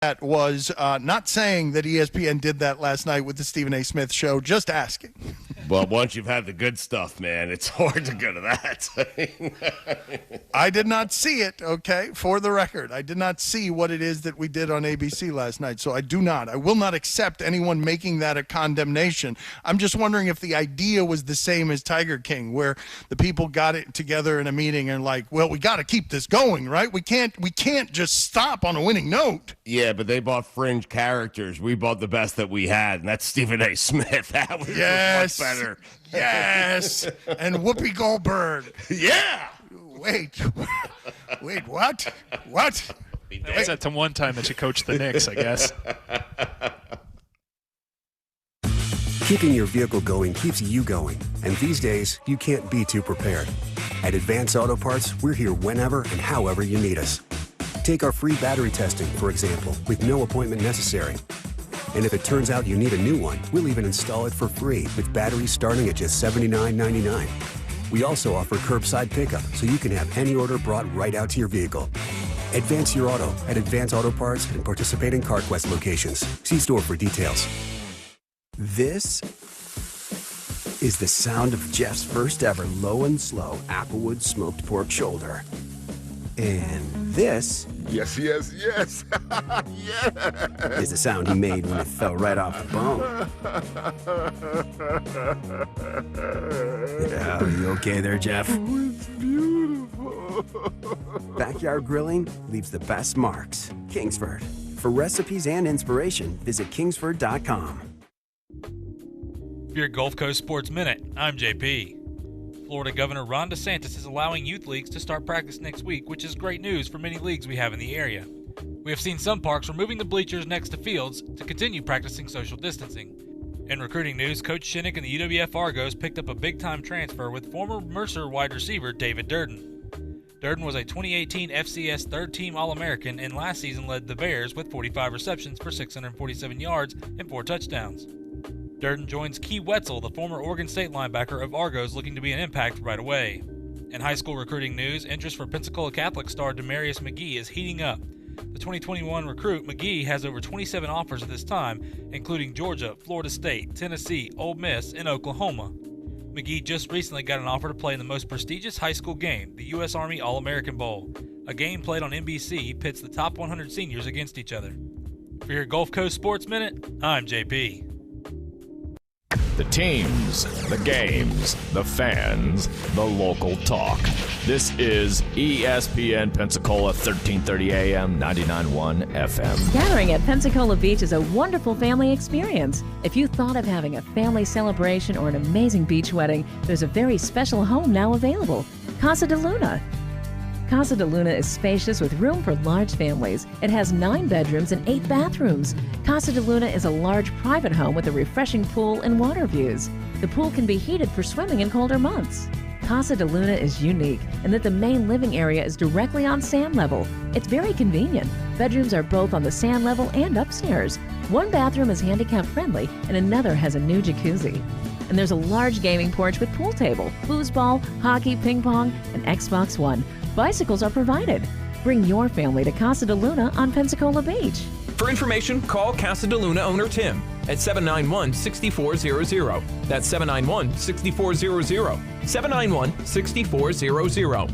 That was not saying that ESPN did that last night with the Stephen A. Smith show, just asking. Well, once you've had the good stuff, man, it's hard to go to that. I did not see it, okay, for the record. I did not see what it is that we did on ABC last night, so I will not accept anyone making that a condemnation. I'm just wondering if the idea was the same as Tiger King, where the people got it together in a meeting and like, well, we got to keep this going, right? We can't just stop on a winning note. Yeah, but they bought fringe characters. We bought the best that we had, and that's Stephen A. Smith. That was much better. Yes, and Whoopi Goldberg. Yeah. Wait, what? What? That's the one time that you coached the Knicks, I guess. Keeping your vehicle going keeps you going, and these days, you can't be too prepared. At Advance Auto Parts, we're here whenever and however you need us. Take our free battery testing, for example, with no appointment necessary. And if it turns out you need a new one, we'll even install it for free with batteries starting at just $79.99. We also offer curbside pickup so you can have any order brought right out to your vehicle. Advance your auto at Advance Auto Parts and participating CarQuest locations. See store for details. This is the sound of Jeff's first ever low and slow Applewood smoked pork shoulder. And this... Yes. Yes. ...is the sound he made when it fell right off the bone. Yeah, are you okay there, Jeff? Oh, it's beautiful. Backyard grilling leaves the best marks. Kingsford. For recipes and inspiration, visit kingsford.com. For your Gulf Coast Sports Minute, I'm JP. Florida Governor Ron DeSantis is allowing youth leagues to start practice next week, which is great news for many leagues we have in the area. We have seen some parks removing the bleachers next to fields to continue practicing social distancing. In recruiting news, Coach Shinnick and the UWF Argos picked up a big-time transfer with former Mercer wide receiver David Durden. Durden was a 2018 FCS third-team All-American and last season led the Bears with 45 receptions for 647 yards and 4 touchdowns. Durden joins Key Wetzel, the former Oregon State linebacker of Argos, looking to be an impact right away. In high school recruiting news, interest for Pensacola Catholic star Demarius McGee is heating up. The 2021 recruit, McGee, has over 27 offers at this time, including Georgia, Florida State, Tennessee, Ole Miss, and Oklahoma. McGee just recently got an offer to play in the most prestigious high school game, the U.S. Army All-American Bowl. A game played on NBC pits the top 100 seniors against each other. For your Gulf Coast Sports Minute, I'm JP. The teams, the games, the fans, the local talk. This is ESPN Pensacola 1330 AM, 99.1 FM. Gathering at Pensacola Beach is a wonderful family experience. If you thought of having a family celebration or an amazing beach wedding, there's a very special home now available, Casa de Luna. Casa de Luna is spacious with room for large families. It has 9 bedrooms and 8 bathrooms. Casa de Luna is a large private home with a refreshing pool and water views. The pool can be heated for swimming in colder months. Casa de Luna is unique in that the main living area is directly on sand level. It's very convenient. Bedrooms are both on the sand level and upstairs. One bathroom is handicap friendly and another has a new jacuzzi. And there's a large gaming porch with pool table, foosball, hockey, ping pong, and Xbox One. Bicycles are provided. Bring your family to Casa de Luna on Pensacola Beach. For information, call Casa de Luna owner Tim at 791-6400. That's 791-6400. 791-6400.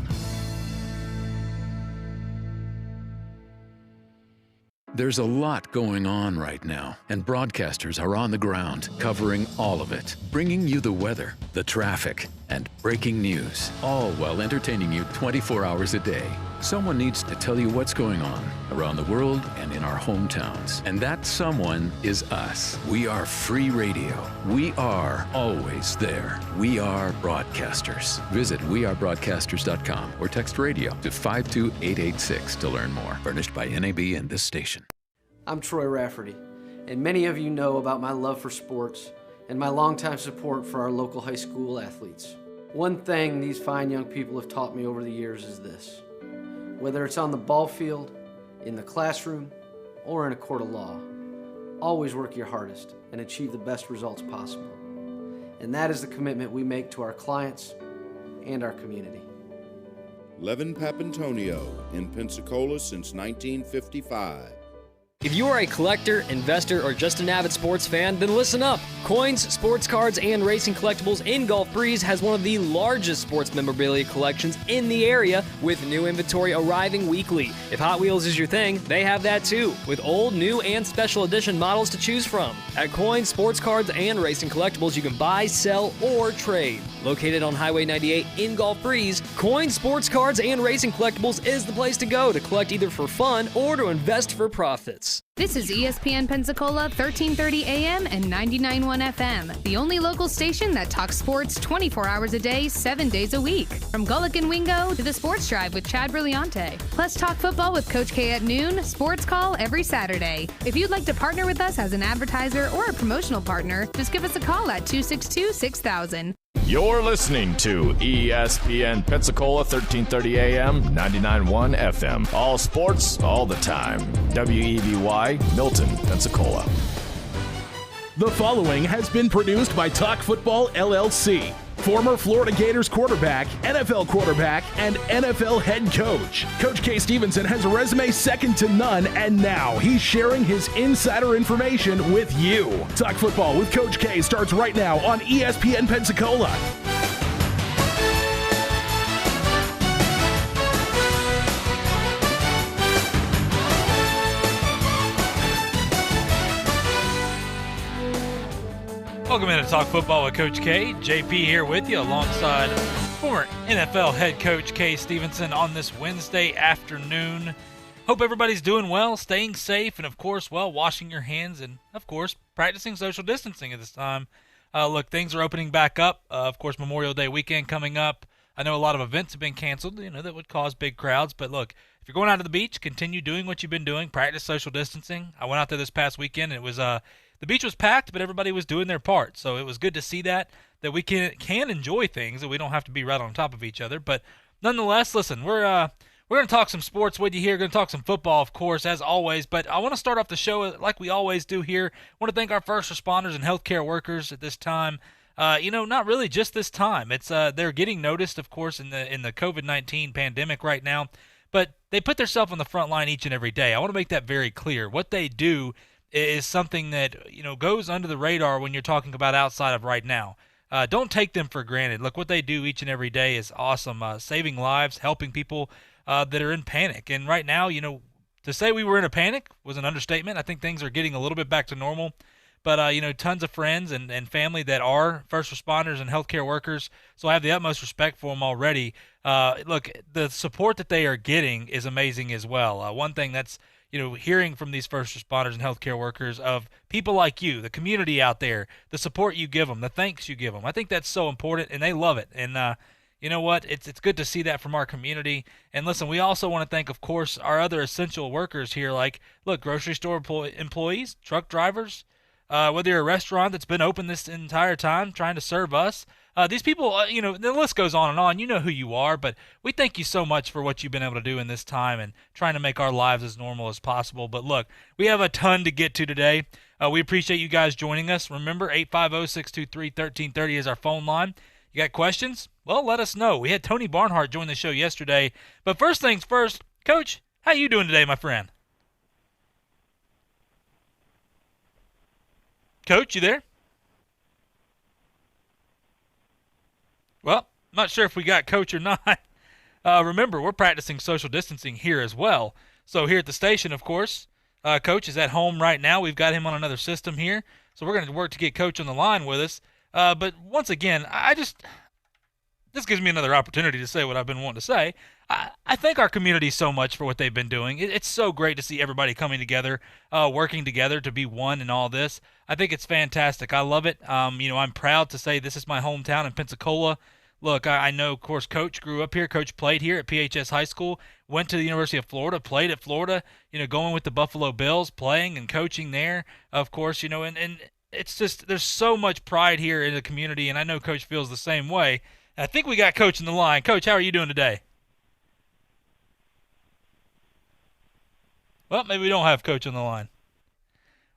There's a lot going on right now, and broadcasters are on the ground covering all of it, bringing you the weather, the traffic, and breaking news, all while entertaining you 24 hours a day. Someone needs to tell you what's going on around the world and in our hometowns, and that someone is us. We are free radio. We are always there. We are broadcasters. Visit wearebroadcasters.com or text radio to 52886 to learn more. Furnished by NAB and this station. I'm Troy Rafferty, and many of you know about my love for sports and my longtime support for our local high school athletes. One thing these fine young people have taught me over the years is this: whether it's on the ball field, in the classroom, or in a court of law, always work your hardest and achieve the best results possible. And that is the commitment we make to our clients and our community. Levin Papantonio in Pensacola since 1955. If you are a collector, investor, or just an avid sports fan, then listen up. Coins, sports cards, and racing collectibles in Gulf Breeze has one of the largest sports memorabilia collections in the area, with new inventory arriving weekly. If Hot Wheels is your thing, they have that too, with old, new, and special edition models to choose from. At Coins, sports cards, and racing collectibles, you can buy, sell, or trade. Located on Highway 98 in Gulf Breeze, Coins, sports cards, and racing collectibles is the place to go to collect either for fun or to invest for profits. This is ESPN Pensacola 1330 AM and 99.1 FM, the only local station that talks sports 24 hours a day, 7 days a week. From Gullick and Wingo to the Sports Drive with Chad Brillante. Plus talk football with Coach K at noon, sports call every Saturday. If you'd like to partner with us as an advertiser or a promotional partner, just give us a call at 262-6000. You're listening to ESPN Pensacola 1330 AM, 99.1 FM. All sports, all the time. WEBY, Milton, Pensacola. The following has been produced by Talk Football LLC. Former Florida Gators quarterback, NFL quarterback, and NFL head coach. Coach K. Stevenson has a resume second to none, and now he's sharing his insider information with you. Talk Football with Coach K starts right now on ESPN Pensacola. Welcome in to Talk Football with Coach K. JP here with you alongside former NFL head coach K. Stevenson on this Wednesday afternoon. Hope everybody's doing well, staying safe, and of course, well, washing your hands and, of course, practicing social distancing at this time. Look, things are opening back up. Of course, Memorial Day weekend coming up. I know a lot of events have been canceled, that would cause big crowds. But look, if you're going out to the beach, continue doing what you've been doing. Practice social distancing. I went out there this past weekend, and it was the beach was packed, but everybody was doing their part. So it was good to see that we can enjoy things, and we don't have to be right on top of each other. But nonetheless, listen, we're going to talk some sports with you here. We're going to talk some football, of course, as always. But I want to start off the show like we always do here. I want to thank our first responders and healthcare workers at this time. Not really just this time. It's they're getting noticed, of course, in the COVID-19 pandemic right now. But they put themselves on the front line each and every day. I want to make that very clear. What they do is something that goes under the radar when you're talking about outside of right now. Don't take them for granted. Look, what they do each and every day is awesome. Saving lives, helping people that are in panic. And right now, to say we were in a panic was an understatement. I think things are getting a little bit back to normal. But, tons of friends and family that are first responders and healthcare workers, so I have the utmost respect for them already. Look, the support that they are getting is amazing as well. One thing that's hearing from these first responders and healthcare workers of people like you, the community out there, the support you give them, the thanks you give them. I think that's so important, and they love it. And you know what? It's good to see that from our community. And listen, we also want to thank, of course, our other essential workers here, like, look, grocery store employees, truck drivers, whether you're a restaurant that's been open this entire time trying to serve us. These people, the list goes on and on. You know who you are, but we thank you so much for what you've been able to do in this time and trying to make our lives as normal as possible. But look, we have a ton to get to today. We appreciate you guys joining us. Remember, 850-623-1330 is our phone line. You got questions? Well, let us know. We had Tony Barnhart join the show yesterday. But first things first, Coach, how you doing today, my friend? Coach, you there? Well, I'm not sure if we got Coach or not. Remember, we're practicing social distancing here as well. So here at the station, of course, Coach is at home right now. We've got him on another system here. So we're going to work to get Coach on the line with us. But once again, this gives me another opportunity to say what I've been wanting to say. I thank our community so much for what they've been doing. It's so great to see everybody coming together, working together to be one in all this. I think it's fantastic. I love it. I'm proud to say this is my hometown in Pensacola. Look, I know, of course, Coach grew up here. Coach played here at PHS High School, went to the University of Florida, played at Florida, going with the Buffalo Bills, playing and coaching there, of course, and it's just there's so much pride here in the community, and I know Coach feels the same way. And I think we got Coach in the line. Coach, how are you doing today? Well, maybe we don't have Coach on the line.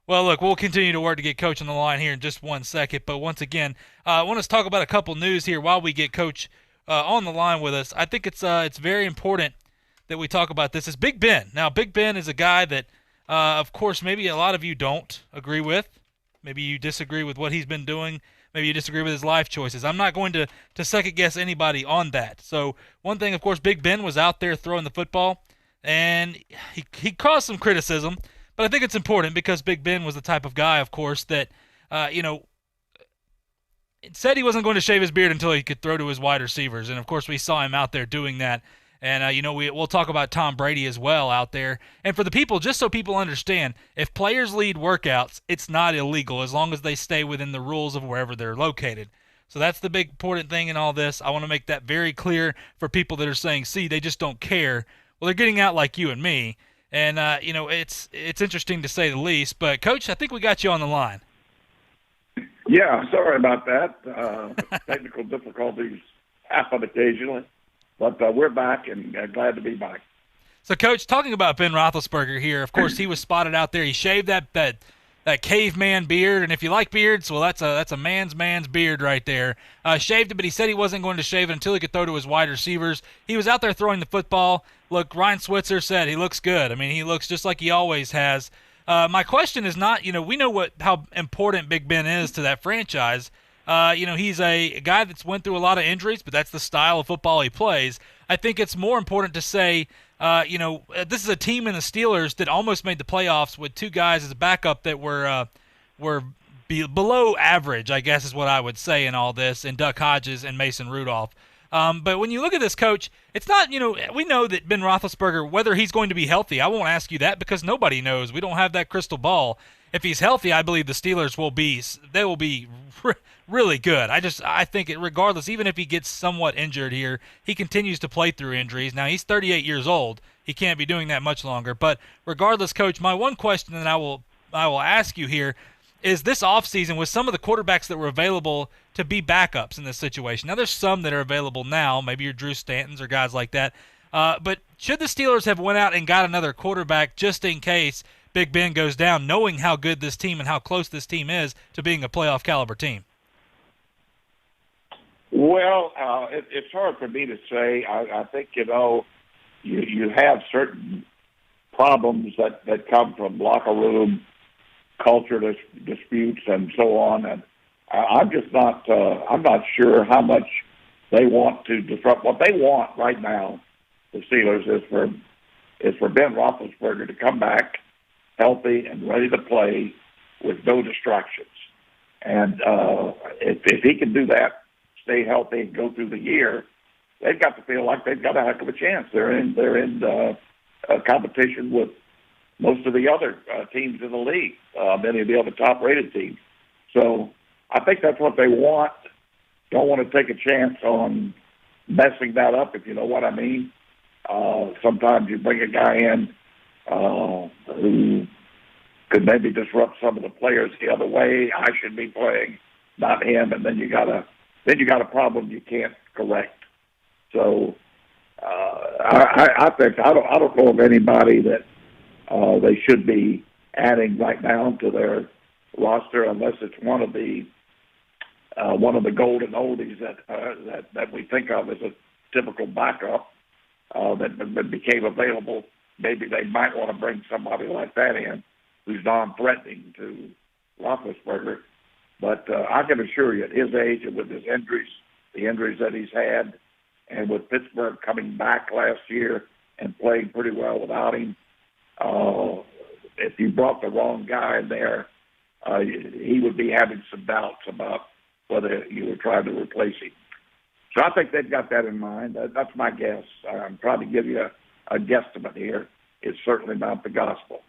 Well, look, we'll continue to work to get Coach on the line here in just 1 second. But once again, I want to talk about a couple news here while we get Coach on the line with us. I think it's very important that we talk about this. Is Big Ben. Now, Big Ben is a guy that of course, maybe a lot of you don't agree with. Maybe you disagree with what he's been doing. Maybe you disagree with his life choices. I'm not going to second-guess anybody on that. So one thing, of course, Big Ben was out there throwing the football, and he caused some criticism. But I think it's important because Big Ben was the type of guy, of course, that, said he wasn't going to shave his beard until he could throw to his wide receivers. And, of course, we saw him out there doing that. And, we'll talk about Tom Brady as well out there. And for the people, just so people understand, if players lead workouts, it's not illegal as long as they stay within the rules of wherever they're located. So that's the big important thing in all this. I want to make that very clear for people that are saying, see, they just don't care. Well, they're getting out like you and me. And, it's interesting to say the least. But, Coach, I think we got you on the line. Yeah, sorry about that. Technical difficulties happen occasionally. But we're back and glad to be back. So, Coach, talking about Ben Roethlisberger here, of course, he was spotted out there. He shaved that caveman beard, and if you like beards, well, that's a man's beard right there. Shaved it, but he said he wasn't going to shave it until he could throw to his wide receivers. He was out there throwing the football. Look, Ryan Switzer said he looks good. I mean, he looks just like he always has. My question is not, we know how important Big Ben is to that franchise. He's a guy that's went through a lot of injuries, but that's the style of football he plays. I think it's more important to say, this is a team in the Steelers that almost made the playoffs with two guys as a backup that were below average, I guess is what I would say in all this, in Duck Hodges and Mason Rudolph. But when you look at this, Coach, it's not, we know that Ben Roethlisberger, whether he's going to be healthy, I won't ask you that because nobody knows. We don't have that crystal ball. If he's healthy, I believe the Steelers will be really good. I think regardless, even if he gets somewhat injured here, he continues to play through injuries. Now, he's 38 years old. He can't be doing that much longer. But regardless, Coach, my one question that I will ask you here is this offseason with some of the quarterbacks that were available to be backups in this situation. Now, there's some that are available now. Maybe your Drew Stantons or guys like that. But should the Steelers have went out and got another quarterback just in case Big Ben goes down, knowing how good this team and how close this team is to being a playoff caliber team? Well, it's hard for me to say. I think, you have certain problems that come from locker room culture disputes and so on. And I'm just not, I'm not sure how much they want to disrupt. What they want right now, the Steelers, is for Ben Roethlisberger to come back healthy and ready to play with no distractions. And if he can do that, stay healthy and go through the year, they've got to feel like they've got a heck of a chance. They're in competition with most of the other teams in the league, many of the other top-rated teams. So I think that's what they want. Don't want to take a chance on messing that up, if you know what I mean. Sometimes you bring a guy in who could maybe disrupt some of the players the other way. I should be playing, not him, and then you got a problem you can't correct. So I think I don't know of anybody that they should be adding right now to their roster unless it's one of the golden oldies that we think of as a typical backup that became available. Maybe they might want to bring somebody like that in who's non-threatening to Roethlisberger. But I can assure you, at his age and with his injuries, the injuries that he's had, and with Pittsburgh coming back last year and playing pretty well without him, if you brought the wrong guy in there, he would be having some doubts about whether you were trying to replace him. So I think they've got that in mind. That's my guess. I'm trying to give you a guesstimate here. It's certainly not the gospel.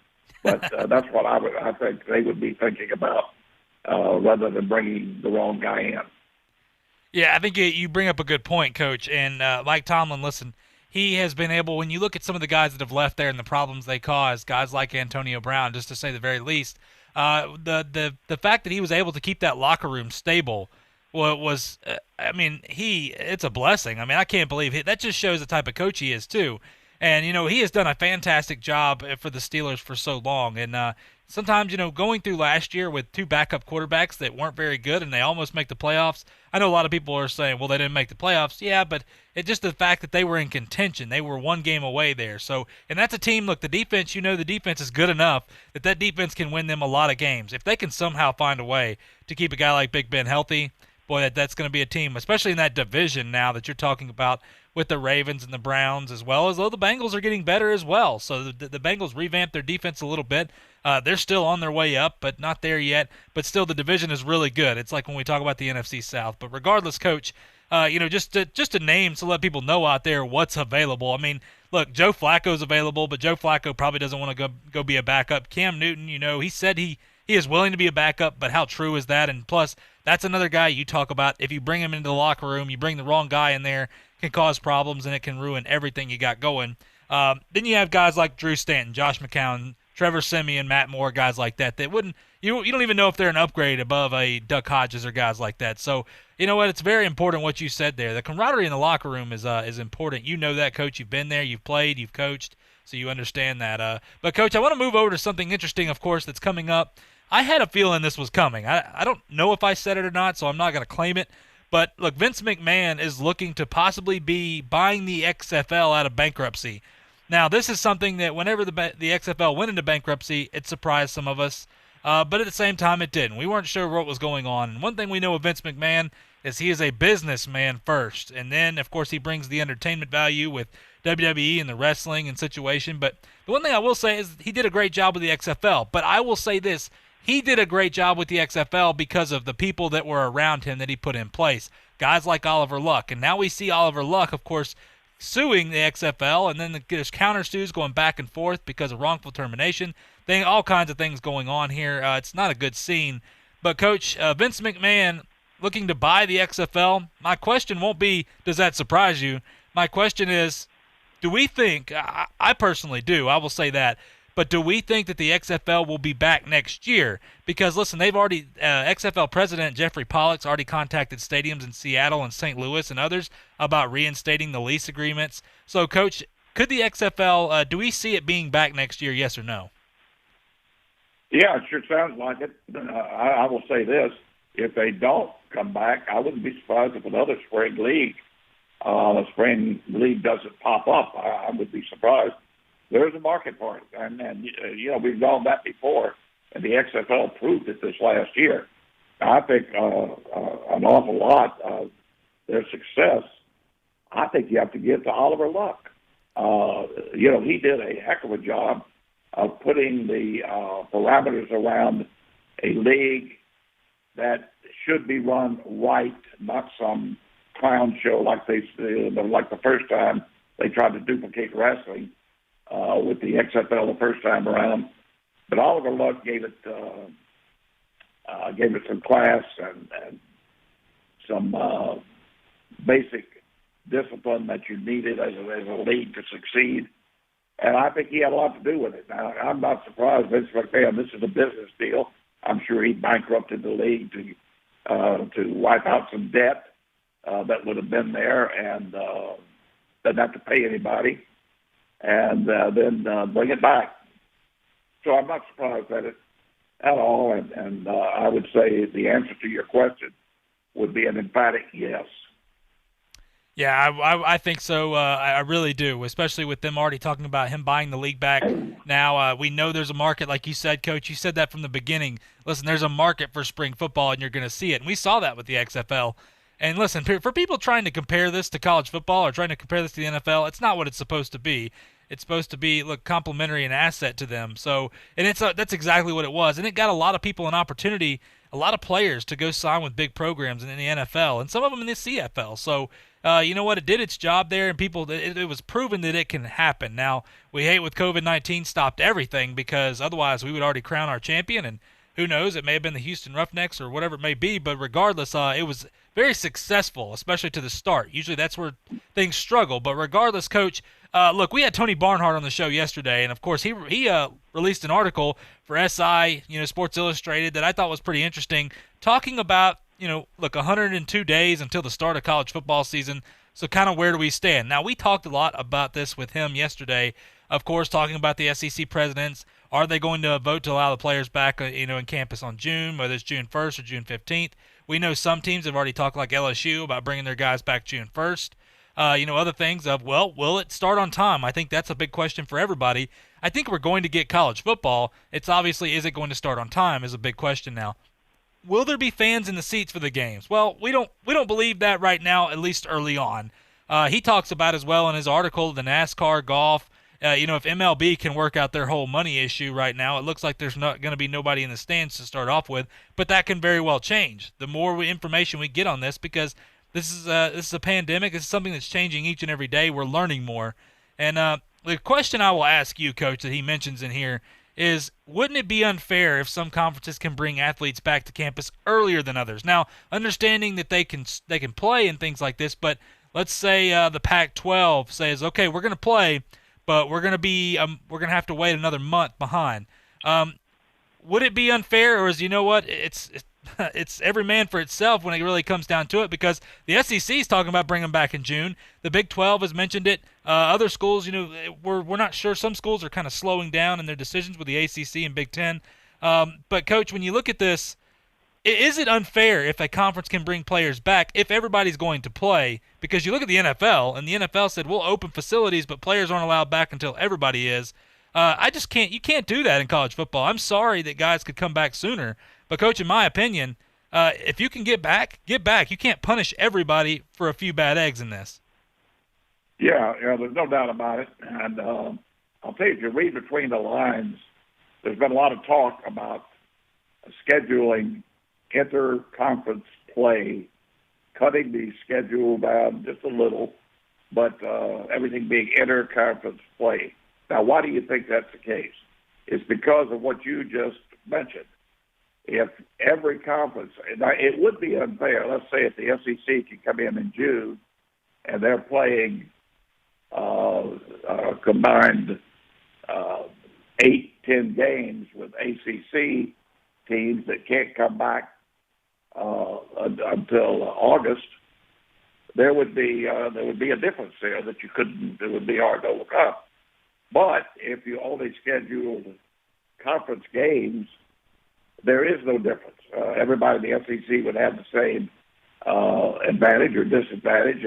But that's what I think they would be thinking about rather than bringing the wrong guy in. Yeah, I think you bring up a good point, Coach. And Mike Tomlin, listen, he has been able, when you look at some of the guys that have left there and the problems they caused, guys like Antonio Brown, just to say the very least, the fact that he was able to keep that locker room stable was it's a blessing. I mean, I can't believe it. That just shows the type of coach he is, too. And, he has done a fantastic job for the Steelers for so long. And sometimes, going through last year with 2 backup quarterbacks that weren't very good and they almost make the playoffs. I know a lot of people are saying, well, they didn't make the playoffs. Yeah, but it's just the fact that they were in contention. They were 1 game away there. So, and that's a team, look, the defense, the defense is good enough that defense can win them a lot of games. If they can somehow find a way to keep a guy like Big Ben healthy, boy, that's going to be a team, especially in that division now that you're talking about with the Ravens and the Browns, as well as though the Bengals are getting better as well. So the Bengals revamped their defense a little bit. They're still on their way up, but not there yet. But still, the division is really good. It's like when we talk about the NFC South. But regardless, Coach, just to name to let people know out there what's available. I mean, look, Joe Flacco's available, but Joe Flacco probably doesn't want to go be a backup. Cam Newton, he said he is willing to be a backup, but how true is that? And plus, that's another guy you talk about. If you bring him into the locker room, you bring the wrong guy in there, can cause problems, and it can ruin everything you got going. Then you have guys like Drew Stanton, Josh McCown, Trevor Siemian, Matt Moore, guys like that wouldn't you don't even know if they're an upgrade above a Duck Hodges or guys like that. So you know what? It's very important what you said there. The camaraderie in the locker room is important. You know that, Coach. You've been there, you've played, you've coached, so you understand that. But Coach, I want to move over to something interesting, of course, that's coming up. I had a feeling this was coming. I don't know if I said it or not, so I'm not going to claim it. But, look, Vince McMahon is looking to possibly be buying the XFL out of bankruptcy. Now, this is something that whenever the XFL went into bankruptcy, it surprised some of us. But at the same time, it didn't. We weren't sure what was going on. And one thing we know of Vince McMahon is he is a businessman first. And then, of course, he brings the entertainment value with WWE and the wrestling and situation. But the one thing I will say is he did a great job with the XFL. But I will say this. He did a great job with the XFL because of the people that were around him that he put in place. Guys like Oliver Luck. And now we see Oliver Luck, of course, suing the XFL, and then there's counter sues going back and forth because of wrongful termination. All kinds of things going on here. It's not a good scene. But, Coach, Vince McMahon looking to buy the XFL, my question won't be, does that surprise you? My question is, do we think, I personally do, I will say that, but do we think that the XFL will be back next year? Because, listen, they've already, XFL President Jeffrey Pollock's already contacted stadiums in Seattle and St. Louis and others about reinstating the lease agreements. So, Coach, could the XFL, do we see it being back next year, yes or no? Yeah, it sure sounds like it. I will say this. If they don't come back, I wouldn't be surprised if another spring league doesn't pop up. I would be surprised. There's a market for it, and we've done that before, and the XFL proved it this last year. I think an awful lot of their success, I think you have to give to Oliver Luck. He did a heck of a job of putting the parameters around a league that should be run right, not some clown show like the first time they tried to duplicate wrestling. With the XFL the first time around, but Oliver Luck gave it some class and some basic discipline that you needed as a league to succeed, and I think he had a lot to do with it. Now, I'm not surprised Vince McMahon. This is a business deal. I'm sure he bankrupted the league to wipe out some debt that would have been there and didn't have to pay anybody. And then bring it back. So I'm not surprised at it at all, and I would say the answer to your question would be an emphatic yes. Yeah, I think so. I really do, especially with them already talking about him buying the league back. Now, we know there's a market, like you said, Coach. You said that from the beginning. Listen, there's a market for spring football, and you're going to see it. And we saw that with the XFL. And listen, for people trying to compare this to college football or trying to compare this to the NFL, it's not what it's supposed to be. It's supposed to be, complementary and asset to them. So, and that's exactly what it was. And it got a lot of people an opportunity, a lot of players to go sign with big programs in the NFL, and some of them in the CFL. So, you know what? It did its job there, and it was proven that it can happen. Now, we hate with COVID-19 stopped everything because otherwise we would already crown our champion, and who knows, it may have been the Houston Roughnecks or whatever it may be, but regardless, it was very successful, especially to the start. Usually that's where things struggle, but regardless, Coach, look, we had Tony Barnhart on the show yesterday, and of course he released an article for SI, Sports Illustrated, that I thought was pretty interesting, talking about, 102 days until the start of college football season, so kind of where do we stand? Now, we talked a lot about this with him yesterday, of course, talking about the SEC presidents Are they going to vote to allow the players back, in campus on June, whether it's June 1st or June 15th? We know some teams have already talked, like LSU, about bringing their guys back June 1st. Other things of, will it start on time? I think that's a big question for everybody. I think we're going to get college football. It's obviously, is it going to start on time is a big question now. Will there be fans in the seats for the games? Well, we don't believe that right now, at least early on. He talks about as well in his article, the NASCAR, golf. If MLB can work out their whole money issue right now, it looks like there's not going to be nobody in the stands to start off with, but that can very well change. The more information we get on this, because this is a pandemic, this is something that's changing each and every day. We're learning more. And the question I will ask you, Coach, that he mentions in here is, wouldn't it be unfair if some conferences can bring athletes back to campus earlier than others? Now, understanding that they can play and things like this, but let's say the Pac-12 says, okay, we're going to play, but we're going to have to wait another month behind. Would it be unfair, or is, it's every man for itself when it really comes down to it? Because the SEC is talking about bringing them back in June. The Big 12 has mentioned it. Other schools, we're not sure. Some schools are kind of slowing down in their decisions with the ACC and Big 10. But, Coach, when you look at this, is it unfair if a conference can bring players back if everybody's going to play? Because you look at the NFL, and the NFL said, we'll open facilities, but players aren't allowed back until everybody is. You can't do that in college football. I'm sorry that guys could come back sooner. But, Coach, in my opinion, if you can get back, get back. You can't punish everybody for a few bad eggs in this. Yeah, there's no doubt about it. And I'll tell you, if you read between the lines, there's been a lot of talk about scheduling inter-conference play, cutting the schedule down just a little, but everything being inter-conference play. Now, why do you think that's the case? It's because of what you just mentioned. If every conference, now it would be unfair. Let's say if the SEC can come in June and they're playing combined 8-10 games with ACC teams that can't come back until August, there would be a difference there that it would be hard to overcome. But if you only scheduled conference games, there is no difference. Everybody in the SEC would have the same advantage or disadvantage,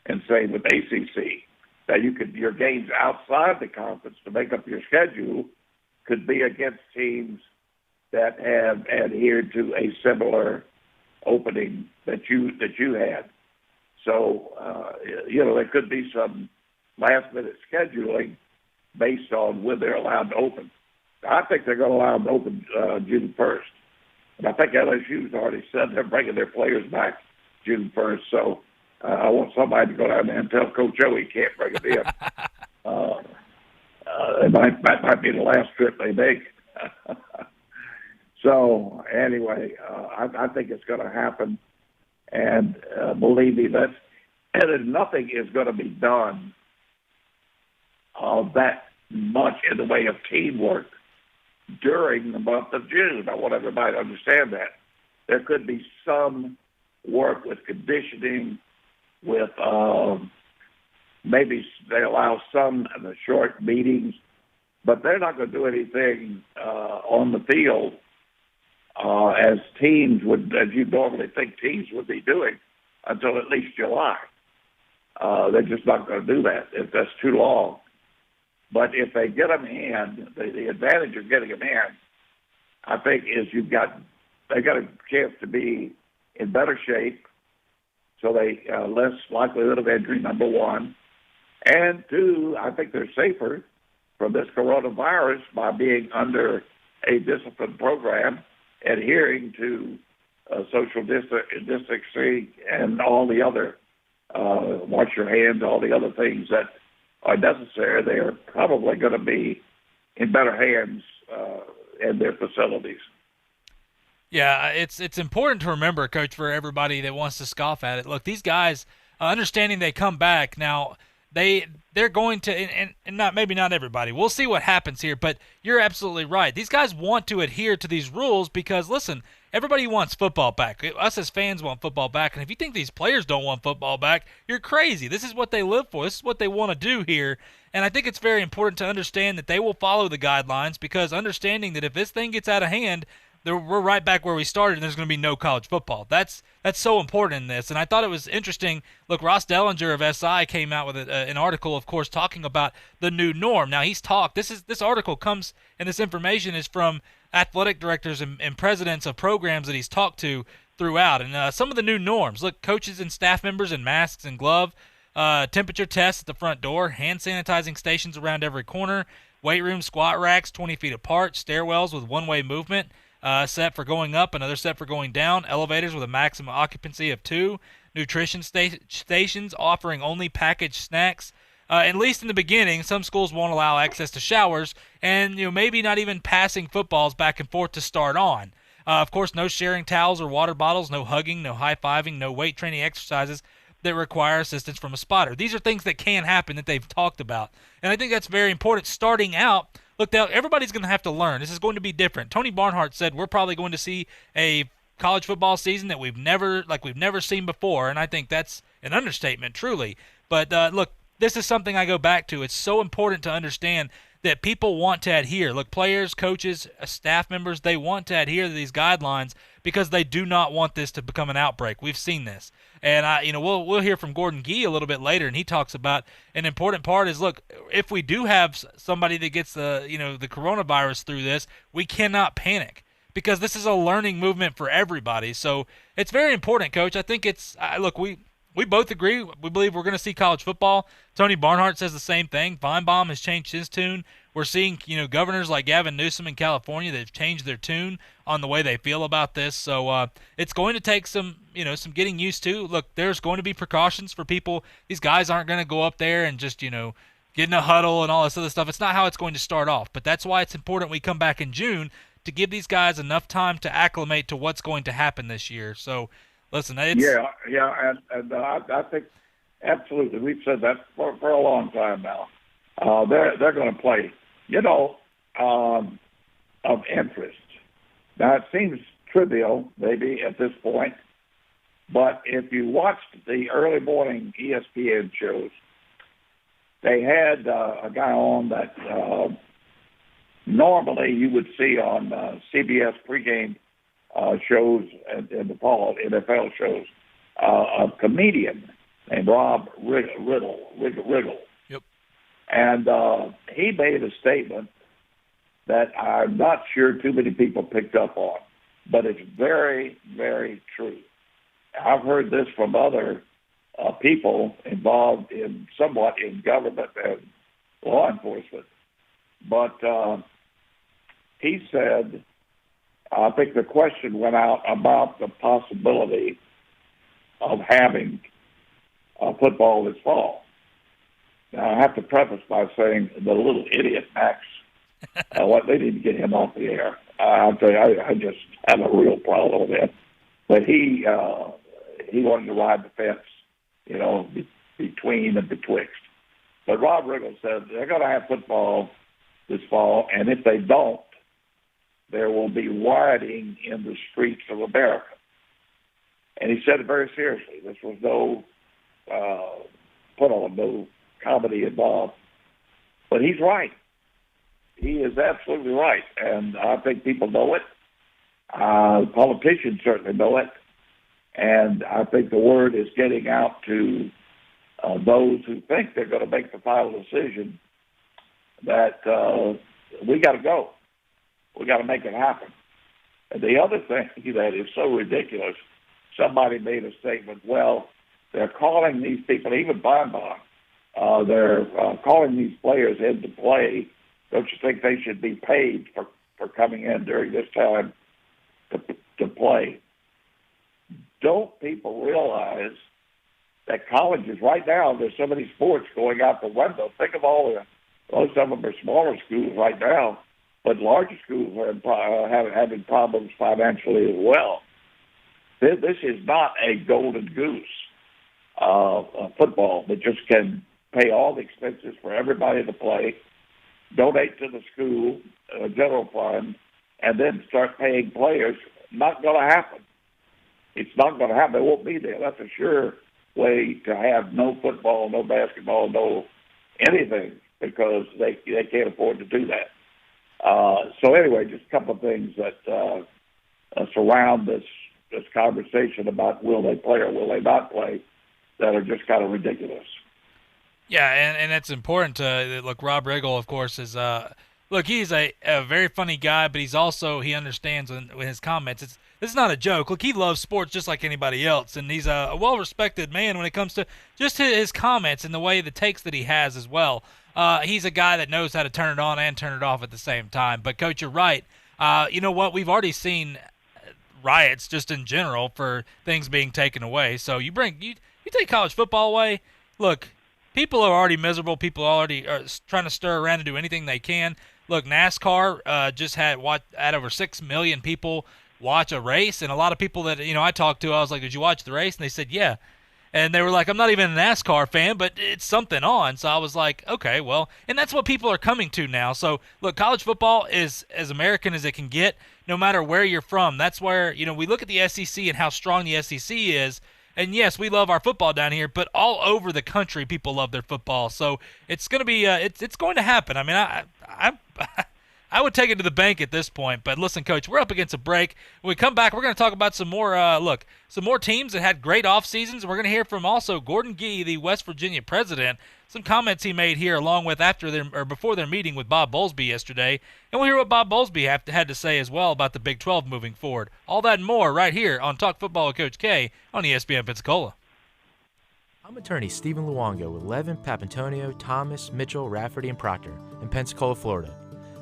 and same with ACC. Now, your games outside the conference to make up your schedule could be against teams that have adhered to a similar opening that you had. So, there could be some last-minute scheduling based on when they're allowed to open. I think they're going to allow them to open June 1st. And I think LSU's already said they're bringing their players back June 1st. So I want somebody to go down there and tell Coach O he can't bring them in. That might be the last trip they make. So anyway, I think it's going to happen. And believe me, nothing is going to be done that much in the way of teamwork during the month of June. I want everybody to understand that. There could be some work with conditioning, with maybe they allow some of the short meetings, but they're not going to do anything on the field as teams would, as you normally think teams would be doing, until at least July. They're just not going to do that if that's too long. But if they get them in, the advantage of getting them in, I think, is they got a chance to be in better shape, so they less likelihood of injury, number one. And two, I think they're safer from this coronavirus by being under a disciplined program, adhering to social distancing and all the other, wash your hands, all the other things that are necessary. They are probably going to be in better hands in their facilities. Yeah, it's important to remember, Coach, for everybody that wants to scoff at it. Look, these guys, understanding they come back now, they're going to, and not maybe not everybody. We'll see what happens here, but you're absolutely right. These guys want to adhere to these rules because, listen, everybody wants football back. Us as fans want football back, and if you think these players don't want football back, you're crazy. This is what they live for. This is what they want to do here, and I think it's very important to understand that they will follow the guidelines because understanding that if this thing gets out of hand, we're right back where we started, and there's going to be no college football. That's so important in this, and I thought it was interesting. Look, Ross Dellinger of SI came out with an article, of course, talking about the new norm. Now, he's talked. This article comes, and this information is from athletic directors and presidents of programs that he's talked to throughout, and some of the new norms. Look, coaches and staff members in masks and glove, temperature tests at the front door, hand sanitizing stations around every corner, weight room squat racks 20 feet apart, stairwells with one-way movement, set for going up, another set for going down, elevators with a maximum occupancy of 2, nutrition stations offering only packaged snacks. At least in the beginning, some schools won't allow access to showers, and maybe not even passing footballs back and forth to start on. Of course, no sharing towels or water bottles, no hugging, no high-fiving, no weight training exercises that require assistance from a spotter. These are things that can happen that they've talked about, and I think that's very important. Starting out, look, everybody's going to have to learn. This is going to be different. Tony Barnhart said we're probably going to see a college football season that we've never seen before, and I think that's an understatement, truly. But look, this is something I go back to. It's so important to understand that people want to adhere. Look, players, coaches, staff members, they want to adhere to these guidelines because they do not want this to become an outbreak. We've seen this. And we'll hear from Gordon Gee a little bit later, and he talks about an important part is, look, if we do have somebody that gets the coronavirus through this, we cannot panic because this is a learning movement for everybody. So it's very important, Coach. I think it's look, we both agree. We believe we're going to see college football. Tony Barnhart says the same thing. Feinbaum has changed his tune. We're seeing, governors like Gavin Newsom in California that have changed their tune on the way they feel about this. So it's going to take some getting used to. Look, there's going to be precautions for people. These guys aren't going to go up there and just, get in a huddle and all this other stuff. It's not how it's going to start off. But that's why it's important we come back in June to give these guys enough time to acclimate to what's going to happen this year. So, listen, it's... Yeah, and I think absolutely. We've said that for a long time now. They're going to play, of interest. Now, it seems trivial maybe at this point, but if you watched the early morning ESPN shows, they had a guy on that normally you would see on CBS pregame shows in the fall, NFL shows, a comedian named Rob Riggle. Yep. And he made a statement that I'm not sure too many people picked up on, but it's very, very true. I've heard this from other people involved somewhat in government and law enforcement. But he said, I think the question went out about the possibility of having football this fall. Now, I have to preface by saying the little idiot Max, they need to get him off the air. I'll tell you, I just have a real problem with him. But he wanted to ride the fence, between and betwixt. But Rob Riggle said they're going to have football this fall, and if they don't, there will be rioting in the streets of America. And he said it very seriously. This was no no comedy involved. But he's right. He is absolutely right. And I think people know it. Politicians certainly know it. And I think the word is getting out to those who think they're going to make the final decision that we got to go. We got to make it happen. And the other thing that is so ridiculous, somebody made a statement, well, they're calling these people, even Bonbon, they're calling these players in to play. Don't you think they should be paid for coming in during this time to play? Don't people realize that colleges right now, there's so many sports going out the window. Think of most of them are smaller schools right now, but larger schools are having problems financially as well. This is not a golden goose football that just can pay all the expenses for everybody to play, donate to the school general fund, and then start paying players. Not going to happen. It's not going to happen. It won't be there. That's a sure way to have no football, no basketball, no anything, because they can't afford to do that. So anyway, just a couple of things that surround this conversation about will they play or will they not play that are just kind of ridiculous. Yeah, and it's important to look. Rob Riggle, of course, is he's a very funny guy, but he understands in his comments. This is not a joke. Look, he loves sports just like anybody else, and he's a well-respected man when it comes to just his comments and the way the takes that he has as well. He's a guy that knows how to turn it on and turn it off at the same time. But, Coach, you're right. You know what? We've already seen riots just in general for things being taken away. So you take college football away. Look, people are already miserable. People already are trying to stir around and do anything they can. Look, NASCAR just had over 6 million people watch a race, and a lot of people that I talked to, I was like, did you watch the race? And they said, yeah. And they were like, I'm not even a NASCAR fan, but it's something on. So I was like, okay, well, and that's what people are coming to now. So, look, college football is as American as it can get, no matter where you're from. That's where, we look at the SEC and how strong the SEC is. And, yes, we love our football down here, but all over the country people love their football. So it's going to be it's going to happen. I mean, I would take it to the bank at this point. But listen, Coach, we're up against a break. When we come back, we're going to talk about some more teams that had great off seasons. We're going to hear from also Gordon Gee, the West Virginia president, some comments he made here along with before their meeting with Bob Bowlesby yesterday. And we'll hear what Bob Bowlesby had to say as well about the Big 12 moving forward. All that and more right here on Talk Football with Coach K on ESPN Pensacola. I'm attorney Stephen Luongo with Levin, Papantonio, Thomas, Mitchell, Rafferty, and Proctor in Pensacola, Florida.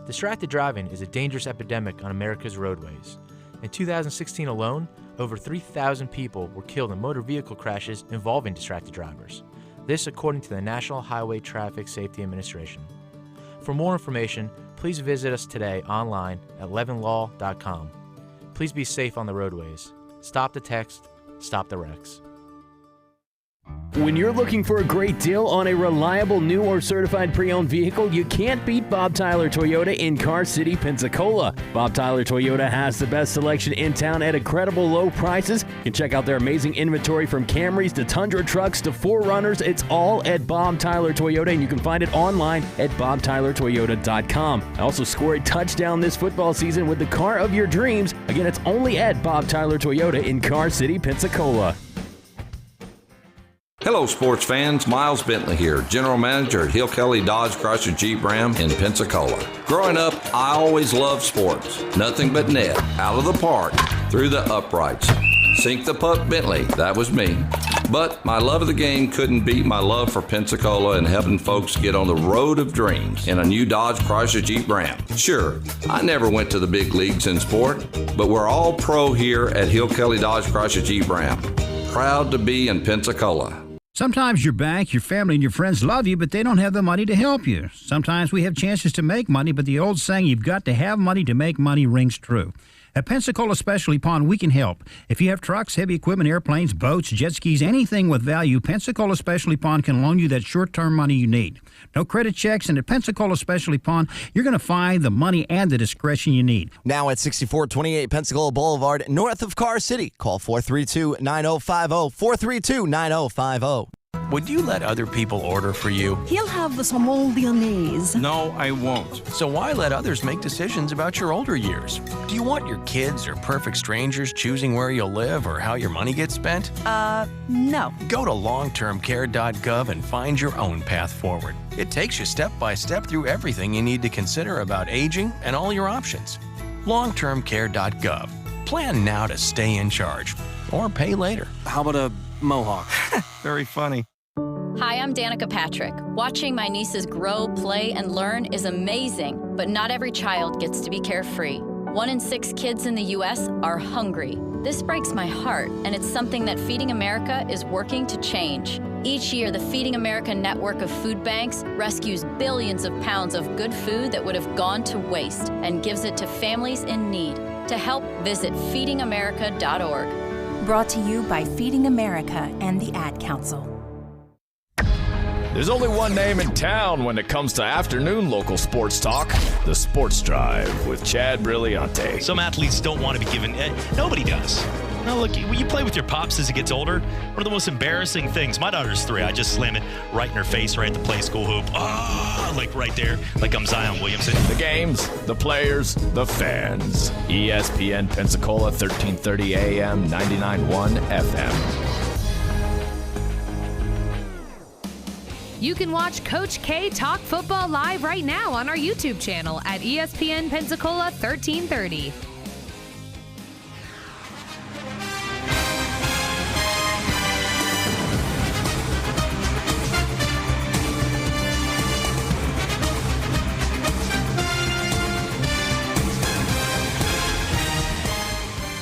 Distracted driving is a dangerous epidemic on America's roadways. In 2016 alone, over 3,000 people were killed in motor vehicle crashes involving distracted drivers. This according to the National Highway Traffic Safety Administration. For more information, please visit us today online at levinlaw.com. Please be safe on the roadways. Stop the text, stop the wrecks. When you're looking for a great deal on a reliable new or certified pre-owned vehicle, you can't beat Bob Tyler Toyota in Car City, Pensacola. Bob Tyler Toyota has the best selection in town at incredible low prices. You can check out their amazing inventory from Camrys to Tundra trucks to 4Runners. It's all at Bob Tyler Toyota, and you can find it online at bobtylertoyota.com. Also score a touchdown this football season with the car of your dreams. Again, it's only at Bob Tyler Toyota in Car City, Pensacola. Hello, sports fans. Miles Bentley here, General Manager at Hill Kelly Dodge Chrysler Jeep Ram in Pensacola. Growing up, I always loved sports. Nothing but net, out of the park, through the uprights. Sink the puck Bentley, that was me. But my love of the game couldn't beat my love for Pensacola and helping folks get on the road of dreams in a new Dodge Chrysler Jeep Ram. Sure, I never went to the big leagues in sport, but we're all pro here at Hill Kelly Dodge Chrysler Jeep Ram. Proud to be in Pensacola. Sometimes your bank, your family, and your friends love you, but they don't have the money to help you. Sometimes we have chances to make money, but the old saying, you've got to have money to make money, rings true. At Pensacola Specialty Pond, we can help. If you have trucks, heavy equipment, airplanes, boats, jet skis, anything with value, Pensacola Specialty Pond can loan you that short-term money you need. No credit checks, and at Pensacola Specialty Pond, you're going to find the money and the discretion you need. Now at 6428 Pensacola Boulevard, north of Car City. Call 432-9050, 432-9050. Would you let other people order for you? He'll have the saumon lyonnaise. No, I won't. So why let others make decisions about your older years? Do you want your kids or perfect strangers choosing where you'll live or how your money gets spent? No. Go to longtermcare.gov and find your own path forward. It takes you step by step through everything you need to consider about aging and all your options. Longtermcare.gov. Plan now to stay in charge or pay later. How about a mohawk? Very funny. Hi, I'm Danica Patrick. Watching my nieces grow, play, and learn is amazing, but not every child gets to be carefree. 1 in 6 kids in the U.S. are hungry. This breaks my heart, and it's something that Feeding America is working to change. Each year, the Feeding America network of food banks rescues billions of pounds of good food that would have gone to waste and gives it to families in need. To help, visit feedingamerica.org. Brought to you by Feeding America and the Ad Council. There's only one name in town when it comes to afternoon local sports talk, The Sports Drive with Chad Brilliante. Some athletes don't want to be given, nobody does. No, look, when you play with your pops as he gets older, one of the most embarrassing things, my daughter's 3, I just slam it right in her face right at the play school hoop. Oh, like right there, like I'm Zion Williamson. The games, the players, the fans. ESPN Pensacola, 1330 AM, 99.1 FM. You can watch Coach K talk football live right now on our YouTube channel at ESPN Pensacola 1330.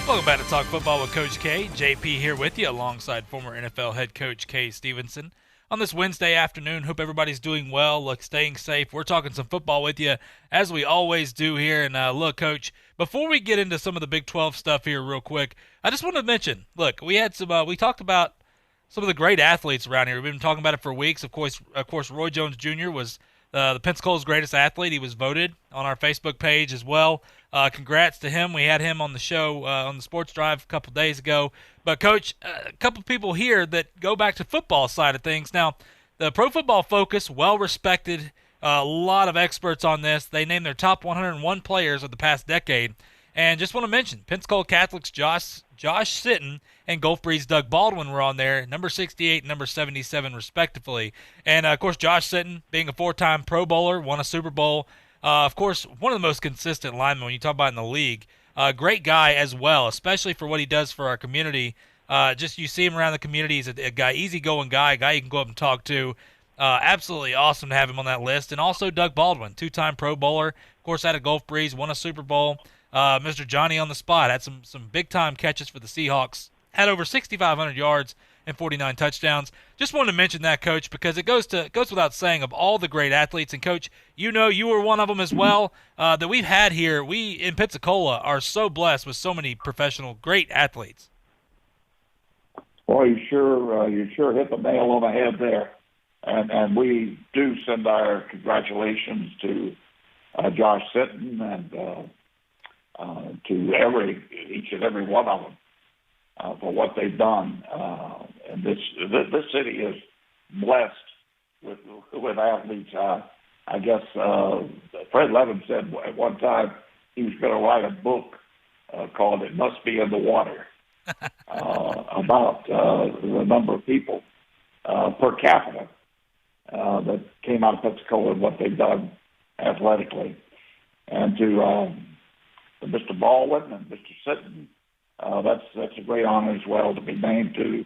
Welcome back to Talk Football with Coach K. JP here with you alongside former NFL head coach Kay Stevenson. On this Wednesday afternoon, hope everybody's doing well, look, staying safe. We're talking some football with you, as we always do here. And look, Coach, before we get into some of the Big 12 stuff here real quick, I just want to mention, look, we had some, we talked about some of the great athletes around here. We've been talking about it for weeks. Of course, Roy Jones Jr. was the Pensacola's greatest athlete. He was voted on our Facebook page as well. Congrats to him. We had him on the show on the Sports Drive a couple days ago. But, Coach, a couple people here that go back to football side of things. Now, the Pro Football Focus, well-respected, a lot of experts on this. They named their top 101 players of the past decade. And just want to mention, Pensacola Catholic's Josh Sitton and Gulf Breeze' Doug Baldwin were on there, number 68 and number 77 respectively. And, of course, Josh Sitton, being a 4-time Pro Bowler, won a Super Bowl. Of course, one of the most consistent linemen when you talk about in the league. Great guy as well, especially for what he does for our community. Just you see him around the community. He's a guy, easygoing guy you can go up and talk to. Absolutely awesome to have him on that list. And also Doug Baldwin, 2-time Pro Bowler. Of course, had a Gulf Breeze, won a Super Bowl. Mr. Johnny on the spot, had some big-time catches for the Seahawks. Had over 6,500 yards and 49 touchdowns. Just wanted to mention that, Coach, because it goes without saying of all the great athletes. And, Coach, you know you were one of them as well that we've had here. We, in Pensacola, are so blessed with so many professional, great athletes. Well, you sure hit the nail on the head there. And we do send our congratulations to Josh Sitton and to each and every one of them for what they've done. And this city is blessed with athletes. I guess Fred Levin said at one time he was going to write a book called "It Must Be in the Water" about the number of people per capita that came out of Pensacola and what they've done athletically. And to Mr. Baldwin and Mr. Sitton, that's a great honor as well to be named to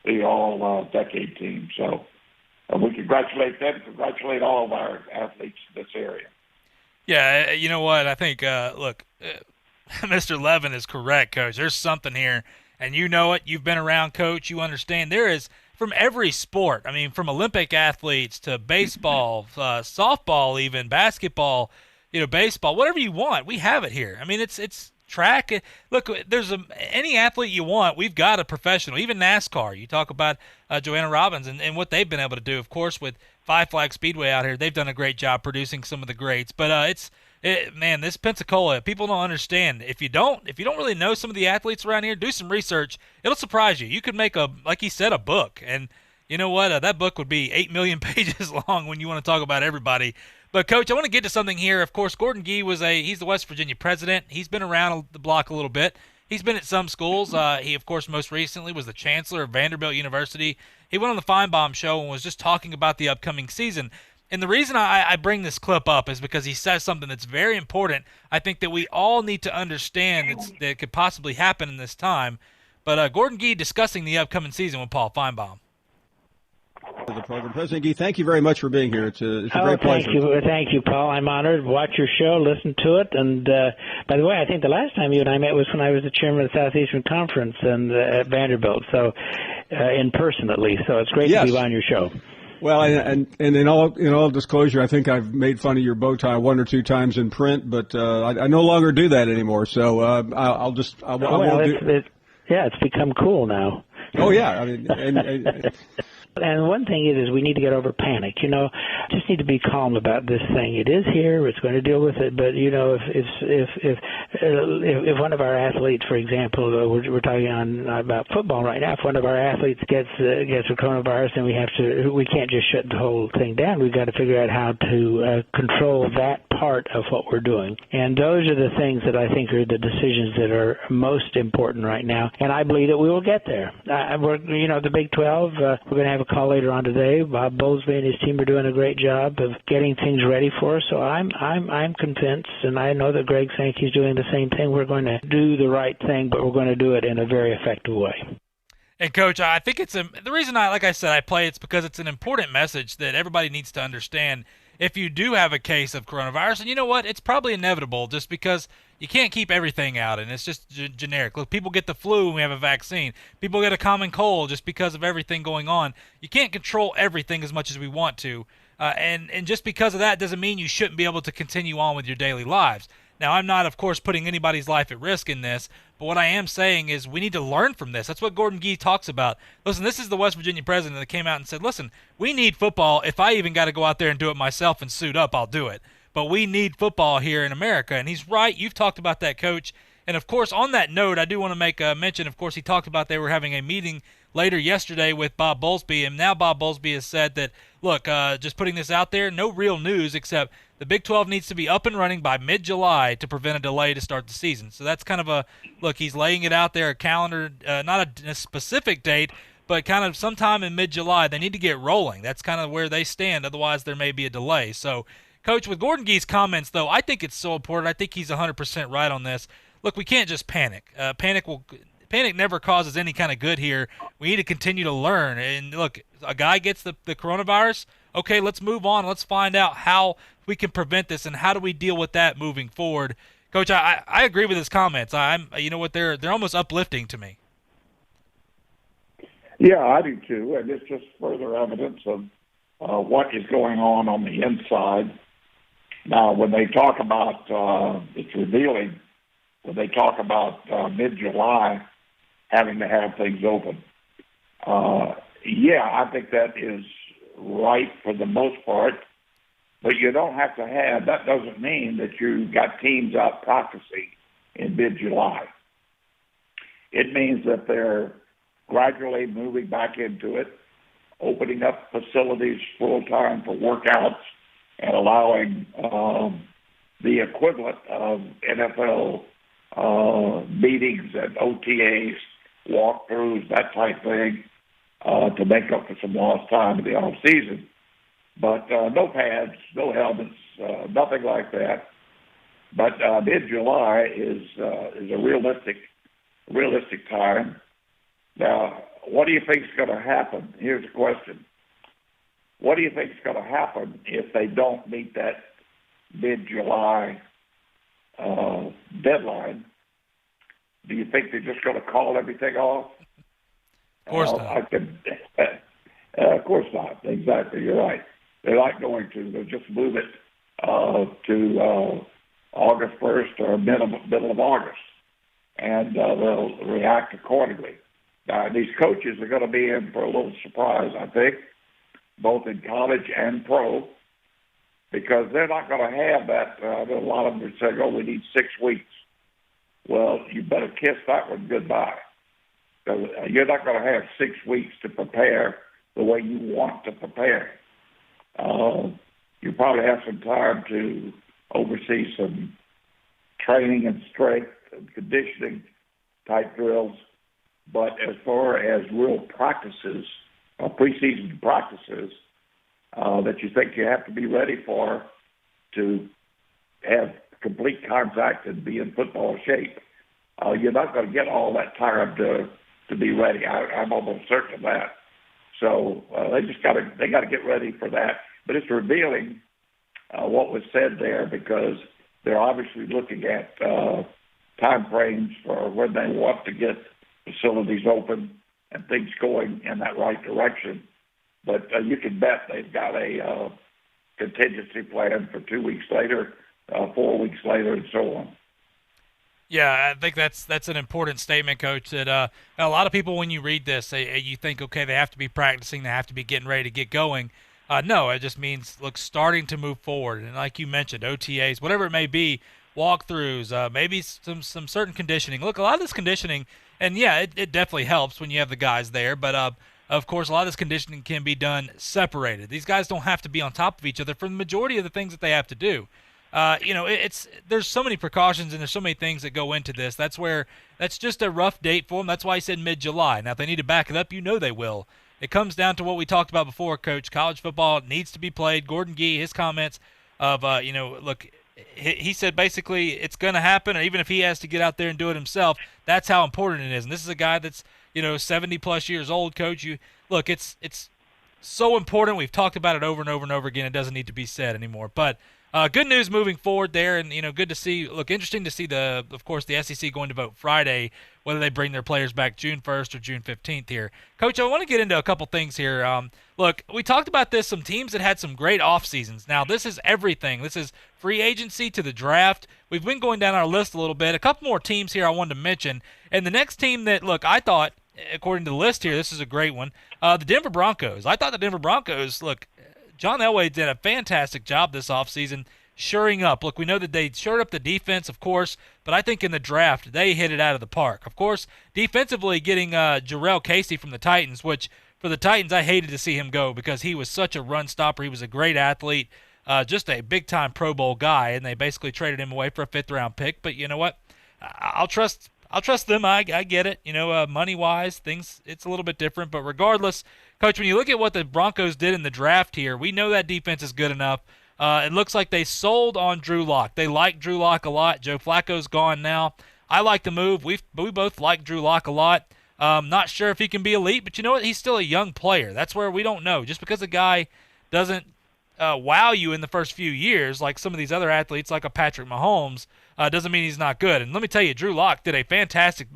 the all-decade team. So we congratulate them, congratulate all of our athletes in this area. Yeah, you know what? I think, look, Mr. Levin is correct, Coach. There's something here, and you know it. You've been around, Coach. You understand. There is, from every sport, I mean, from Olympic athletes to baseball, softball even, basketball, baseball, whatever you want, we have it here. I mean, it's track. Look, there's any athlete you want, we've got a professional. Even NASCAR. You talk about Joanna Robbins and what they've been able to do. Of course, with Five Flag Speedway out here, they've done a great job producing some of the greats. But man, this Pensacola, people don't understand. If you don't really know some of the athletes around here, do some research. It'll surprise you. You could make like he said, a book. And you know what? That book would be 8 million pages long when you want to talk about everybody. But, Coach, I want to get to something here. Of course, Gordon Gee he's the West Virginia president. He's been around the block a little bit. He's been at some schools. He, of course, most recently was the chancellor of Vanderbilt University. He went on the Feinbaum show and was just talking about the upcoming season. And the reason I bring this clip up is because he says something that's very important. I think that we all need to understand that could possibly happen in this time. But Gordon Gee discussing the upcoming season with Paul Feinbaum. The program. President Gee, thank you very much for being here. It's a great pleasure. Thank you, Paul. I'm honored. Watch your show, listen to it. And by the way, I think the last time you and I met was when I was the chairman of the Southeastern Conference and at Vanderbilt, so in person at least. So it's great to be on your show. Well, and in all disclosure, I think I've made fun of your bow tie one or two times in print, but I no longer do that anymore. So it's become cool now. Oh yeah, I mean, And one thing is we need to get over panic. Just need to be calm about this thing. It is here. It's going to deal with it. But if one of our athletes, for example, we're talking about football right now. If one of our athletes gets a coronavirus, then we can't just shut the whole thing down. We've got to figure out how to control that part of what we're doing. And those are the things that I think are the decisions that are most important right now. And I believe that we will get there. The Big 12. We're going to have a call later on today. Bob Bowlesby and his team are doing a great job of getting things ready for us. So I'm convinced, and I know that Greg Sankey's doing the same thing. We're going to do the right thing, but we're going to do it in a very effective way. And Coach, I think the reason I play it's because it's an important message that everybody needs to understand. If you do have a case of coronavirus, and you know what, it's probably inevitable just because you can't keep everything out, and it's just generic. Look, people get the flu when we have a vaccine. People get a common cold just because of everything going on. You can't control everything as much as we want to, and just because of that doesn't mean you shouldn't be able to continue on with your daily lives. Now, I'm not, of course, putting anybody's life at risk in this, but what I am saying is we need to learn from this. That's what Gordon Gee talks about. Listen, this is the West Virginia president that came out and said, listen, we need football. If I even got to go out there and do it myself and suit up, I'll do it. But we need football here in America, and he's right. You've talked about that, Coach. And, of course, on that note, I do want to make a mention. Of course, he talked about they were having a meeting later yesterday with Bob Bowlesby, and now Bob Bowlesby has said that, look, just putting this out there, no real news except the Big 12 needs to be up and running by mid-July to prevent a delay to start the season. So that's kind of a look. He's laying it out there, a calendar, not a specific date, but kind of sometime in mid-July. They need to get rolling. That's kind of where they stand. Otherwise, there may be a delay. So, Coach, with Gordon Gee's comments, though, I think it's so important. I think he's 100% right on this. Look, we can't just panic. Panic never causes any kind of good here. We need to continue to learn. And look, a guy gets the coronavirus. Okay, let's move on. Let's find out how we can prevent this and how do we deal with that moving forward. Coach, I agree with his comments. You know what, they're almost uplifting to me. Yeah, I do too, and it's just further evidence of what is going on the inside. Now, when they talk about it's revealing, when they talk about mid-July having to have things open, I think that is right for the most part, but you don't have to have, that doesn't mean that you got teams out practicing in mid-July. It means that they're gradually moving back into it, opening up facilities full-time for workouts and allowing the equivalent of NFL meetings and OTAs, walkthroughs, that type thing, to make up for some lost time in the off season. But no pads, no helmets, nothing like that. But mid-July is a realistic time. Now, what do you think is going to happen? Here's the question. What do you think is going to happen if they don't meet that mid-July deadline? Do you think they're just going to call everything off? Of course not. Of course not. Exactly. You're right. They're not going to. They'll just move it to August 1st or middle of August, and they'll react accordingly. These coaches are going to be in for a little surprise, I think, both in college and pro, because they're not going to have that. A lot of them are saying, we need 6 weeks. Well, you better kiss that one goodbye. You're not going to have 6 weeks to prepare the way you want to prepare. You probably have some time to oversee some training and strength and conditioning type drills. But as far as real practices, preseason practices, that you think you have to be ready for to have complete contact and be in football shape, you're not going to get all that time to be ready. I'm almost certain of that. So they got to get ready for that. But it's revealing what was said there, because they're obviously looking at time frames for when they want to get facilities open and things going in that right direction. But you can bet they've got a contingency plan for 2 weeks later, 4 weeks later, and so on. Yeah, I think that's an important statement, Coach. That a lot of people, when you read this, you think, okay, they have to be practicing, they have to be getting ready to get going. No, it just means starting to move forward, and like you mentioned, OTAs, whatever it may be, walkthroughs, maybe some certain conditioning. Look, a lot of this conditioning, and yeah, it definitely helps when you have the guys there, but of course, a lot of this conditioning can be done separated. These guys don't have to be on top of each other for the majority of the things that they have to do. There's so many precautions and there's so many things that go into this. That's just a rough date for them. That's why I said mid-July. Now, if they need to back it up, they will. It comes down to what we talked about before, Coach. College football needs to be played. Gordon Gee, his comments of, he said basically it's going to happen, or even if he has to get out there and do it himself, that's how important it is. And this is a guy that's, 70-plus years old, Coach. It's so important. We've talked about it over and over and over again. It doesn't need to be said anymore. But good news moving forward there, and good to see. Interesting to see of course, the SEC going to vote Friday whether they bring their players back June 1st or June 15th here. Coach, I want to get into a couple things here. We talked about this. Some teams that had some great off seasons. Now this is everything. This is free agency to the draft. We've been going down our list a little bit. A couple more teams here I wanted to mention, and the next team that I thought, according to the list here, this is a great one. The Denver Broncos. I thought the Denver Broncos. John Elway did a fantastic job this offseason shoring up. We know that they shored up the defense, of course, but I think in the draft they hit it out of the park. Of course, defensively getting Jarrell Casey from the Titans, which for the Titans I hated to see him go because he was such a run stopper. He was a great athlete, just a big-time Pro Bowl guy, and they basically traded him away for a fifth-round pick. But you know what? I'll trust them. I get it. Money-wise, things, it's a little bit different. But regardless, Coach, when you look at what the Broncos did in the draft here, we know that defense is good enough. It looks like they sold on Drew Lock. They like Drew Lock a lot. Joe Flacco's gone now. I like the move. We both like Drew Lock a lot. Not sure if he can be elite, but you know what? He's still a young player. That's where we don't know. Just because a guy doesn't wow you in the first few years, like some of these other athletes, like a Patrick Mahomes, doesn't mean he's not good. And let me tell you, Drew Lock did a fantastic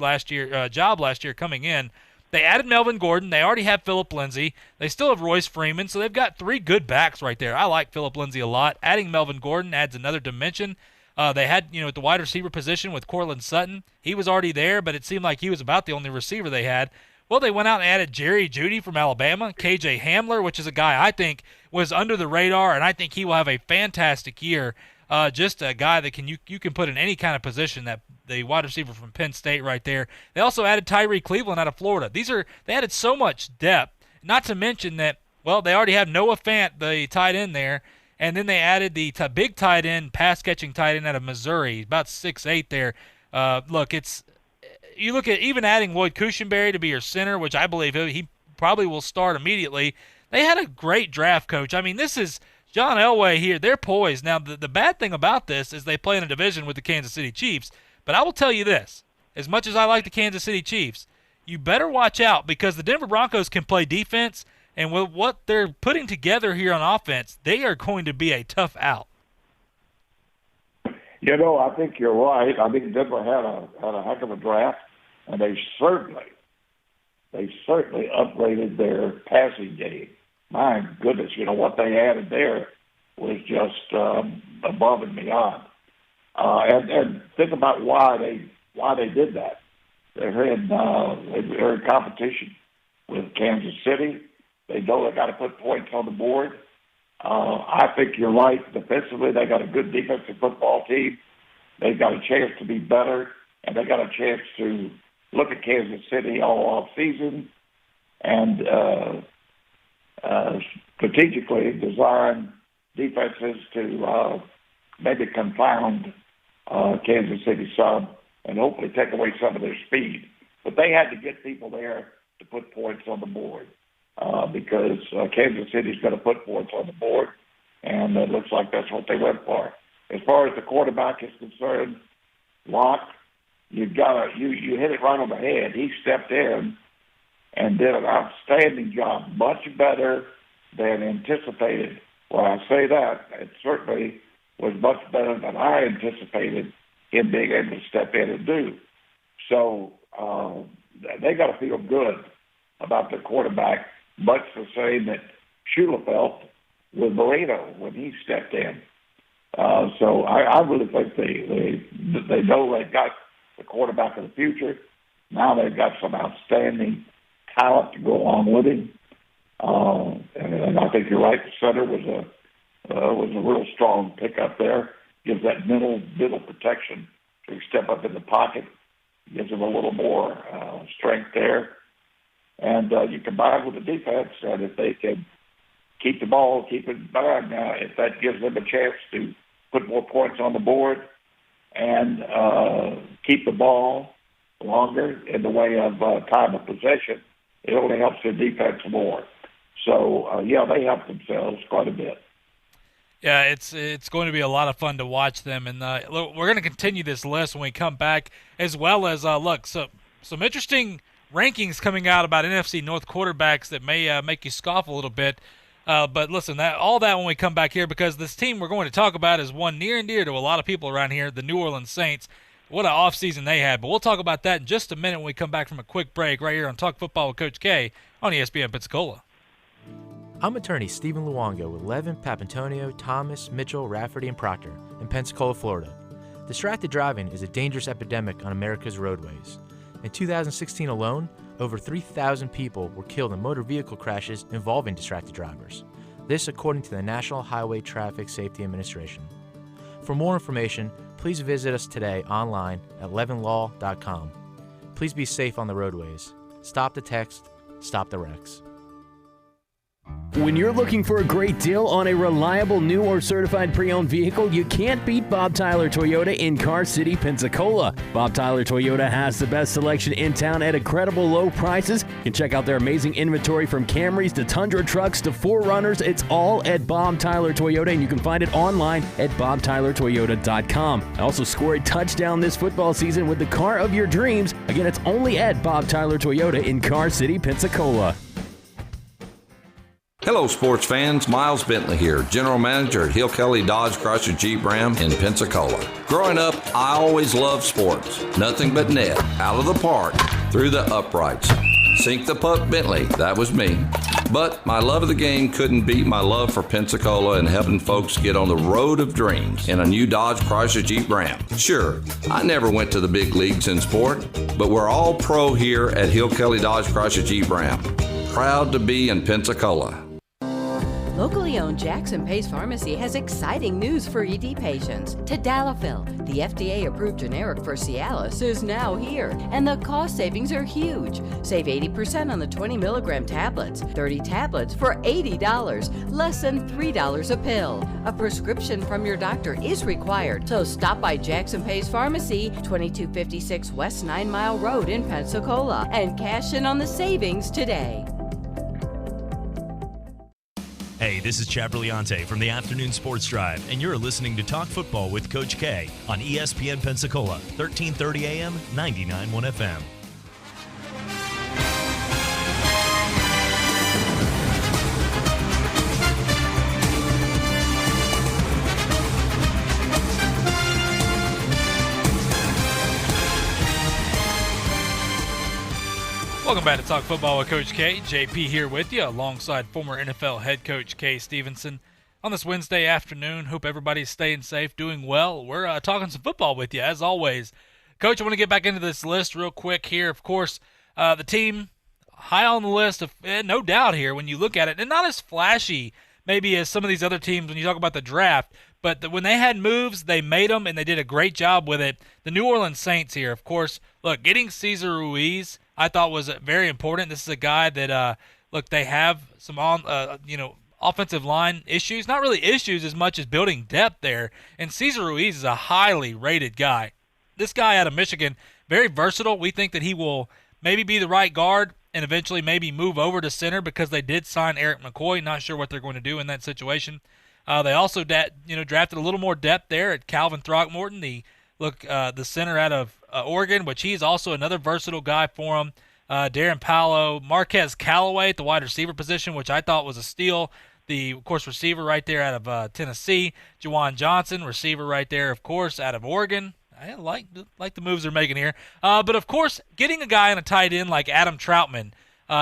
job last year coming in. They added Melvin Gordon. They already have Phillip Lindsay. They still have Royce Freeman, so they've got three good backs right there. I like Phillip Lindsay a lot. Adding Melvin Gordon adds another dimension. They had, at the wide receiver position with Cortland Sutton. He was already there, but it seemed like he was about the only receiver they had. Well, they went out and added Jerry Jeudy from Alabama, KJ Hamler, which is a guy I think was under the radar, and I think he will have a fantastic year. Just a guy that you can put in any kind of position, that the wide receiver from Penn State right there. They also added Tyree Cleveland out of Florida. They added so much depth, not to mention that, they already have Noah Fant, the tight end there, and then they added the big tight end, pass-catching tight end out of Missouri, about 6'8" there. You look at even adding Lloyd Cushenberry to be your center, which I believe he probably will start immediately. They had a great draft, Coach. I mean, this is John Elway here. They're poised. Now, the bad thing about this is they play in a division with the Kansas City Chiefs. But I will tell you this. As much as I like the Kansas City Chiefs, you better watch out because the Denver Broncos can play defense, and with what they're putting together here on offense, they are going to be a tough out. I think you're right. I think Denver had a heck of a draft, and they certainly upgraded their passing game. My goodness, what they added there was just above and beyond. And think about why they did that. They're in competition with Kansas City. They know they got to put points on the board. I think you're right. Defensively, they got a good defensive football team. They've got a chance to be better, and they got a chance to look at Kansas City all off season and strategically design defenses to maybe confound Kansas City some and hopefully take away some of their speed. But they had to get people there to put points on the board because Kansas City's going to put points on the board, and it looks like that's what they went for. As far as the quarterback is concerned, Locke, you hit it right on the head. He stepped in and did an outstanding job, much better than anticipated. When I say that, it certainly was much better than I anticipated him being able to step in and do. So they got to feel good about the quarterback, much the same that Shula felt with Marino when he stepped in. So I really think they know they got the quarterback of the future. Now they've got some outstanding talent to go along with him. And I think you're right. The center was a real strong pickup there. Gives that middle protection to step up in the pocket. Gives him a little more strength there. And you combine with the defense, and if they can keep the ball, keep it back, if that gives them a chance to put more points on the board and keep the ball longer in the way of time of possession, it only helps their defense more. So, they help themselves quite a bit. Yeah, it's going to be a lot of fun to watch them. And look, we're going to continue this list when we come back, as well as, some interesting rankings coming out about NFC North quarterbacks that may make you scoff a little bit. But listen, all that when we come back here, because this team we're going to talk about is one near and dear to a lot of people around here, the New Orleans Saints. What an offseason they had. But we'll talk about that in just a minute when we come back from a quick break right here on Talk Football with Coach K on ESPN Pensacola. I'm attorney Stephen Luongo with Levin, Papantonio, Thomas, Mitchell, Rafferty, and Proctor in Pensacola, Florida. Distracted driving is a dangerous epidemic on America's roadways. In 2016 alone, over 3,000 people were killed in motor vehicle crashes involving distracted drivers. This according to the National Highway Traffic Safety Administration. For more information, please visit us today online at levinlaw.com. Please be safe on the roadways. Stop the text, stop the wrecks. When you're looking for a great deal on a reliable new or certified pre-owned vehicle, you can't beat Bob Tyler Toyota in Car City, Pensacola. Bob Tyler Toyota has the best selection in town at incredible low prices. You can check out their amazing inventory from Camrys to Tundra trucks to 4Runners. It's all at Bob Tyler Toyota, and you can find it online at bobtylertoyota.com. Also score a touchdown this football season with the car of your dreams. Again, it's only at Bob Tyler Toyota in Car City, Pensacola. Hello, sports fans. Miles Bentley here, General Manager at Hill Kelly Dodge Chrysler Jeep Ram in Pensacola. Growing up, I always loved sports. Nothing but net, out of the park, through the uprights. Sink the puck, Bentley. That was me. But my love of the game couldn't beat my love for Pensacola and helping folks get on the road of dreams in a new Dodge Chrysler Jeep Ram. Sure, I never went to the big leagues in sport, but we're all pro here at Hill Kelly Dodge Chrysler Jeep Ram. Proud to be in Pensacola. Locally owned Jackson Pace Pharmacy has exciting news for ED patients. Tadalafil, the FDA-approved generic for Cialis, is now here, and the cost savings are huge. Save 80% on the 20-milligram tablets, 30 tablets for $80, less than $3 a pill. A prescription from your doctor is required, so stop by Jackson Pace Pharmacy, 2256 West 9 Mile Road in Pensacola, and cash in on the savings today. Hey, this is Chad Brillante from the Afternoon Sports Drive, and you're listening to Talk Football with Coach K on ESPN Pensacola, 1330 AM, 99.1 FM. Welcome back to Talk Football with Coach K. JP here with you alongside former NFL head coach Kay Stevenson on this Wednesday afternoon. Hope everybody's staying safe, doing well. We're talking some football with you as always. Coach, I want to get back into this list real quick here. Of course, the team high on the list, of no doubt here when you look at it, and not as flashy maybe as some of these other teams when you talk about the draft, but when they had moves, they made them, and they did a great job with it. The New Orleans Saints here, of course, look, getting Cesar Ruiz I thought was very important. This is a guy that, they have some offensive line issues. Not really issues as much as building depth there. And Cesar Ruiz is a highly rated guy. This guy out of Michigan, very versatile. We think that he will maybe be the right guard and eventually maybe move over to center because they did sign Eric McCoy. Not sure what they're going to do in that situation. They also drafted a little more depth there at Calvin Throckmorton, the center out of Oregon, which he's also another versatile guy for him. Darren Paolo, Marquez Callaway at the wide receiver position, which I thought was a steal. The, of course, receiver right there out of Tennessee. Juwan Johnson, receiver right there, of course, out of Oregon. I like the moves they're making here. But, of course, getting a guy on a tight end like Adam Troutman.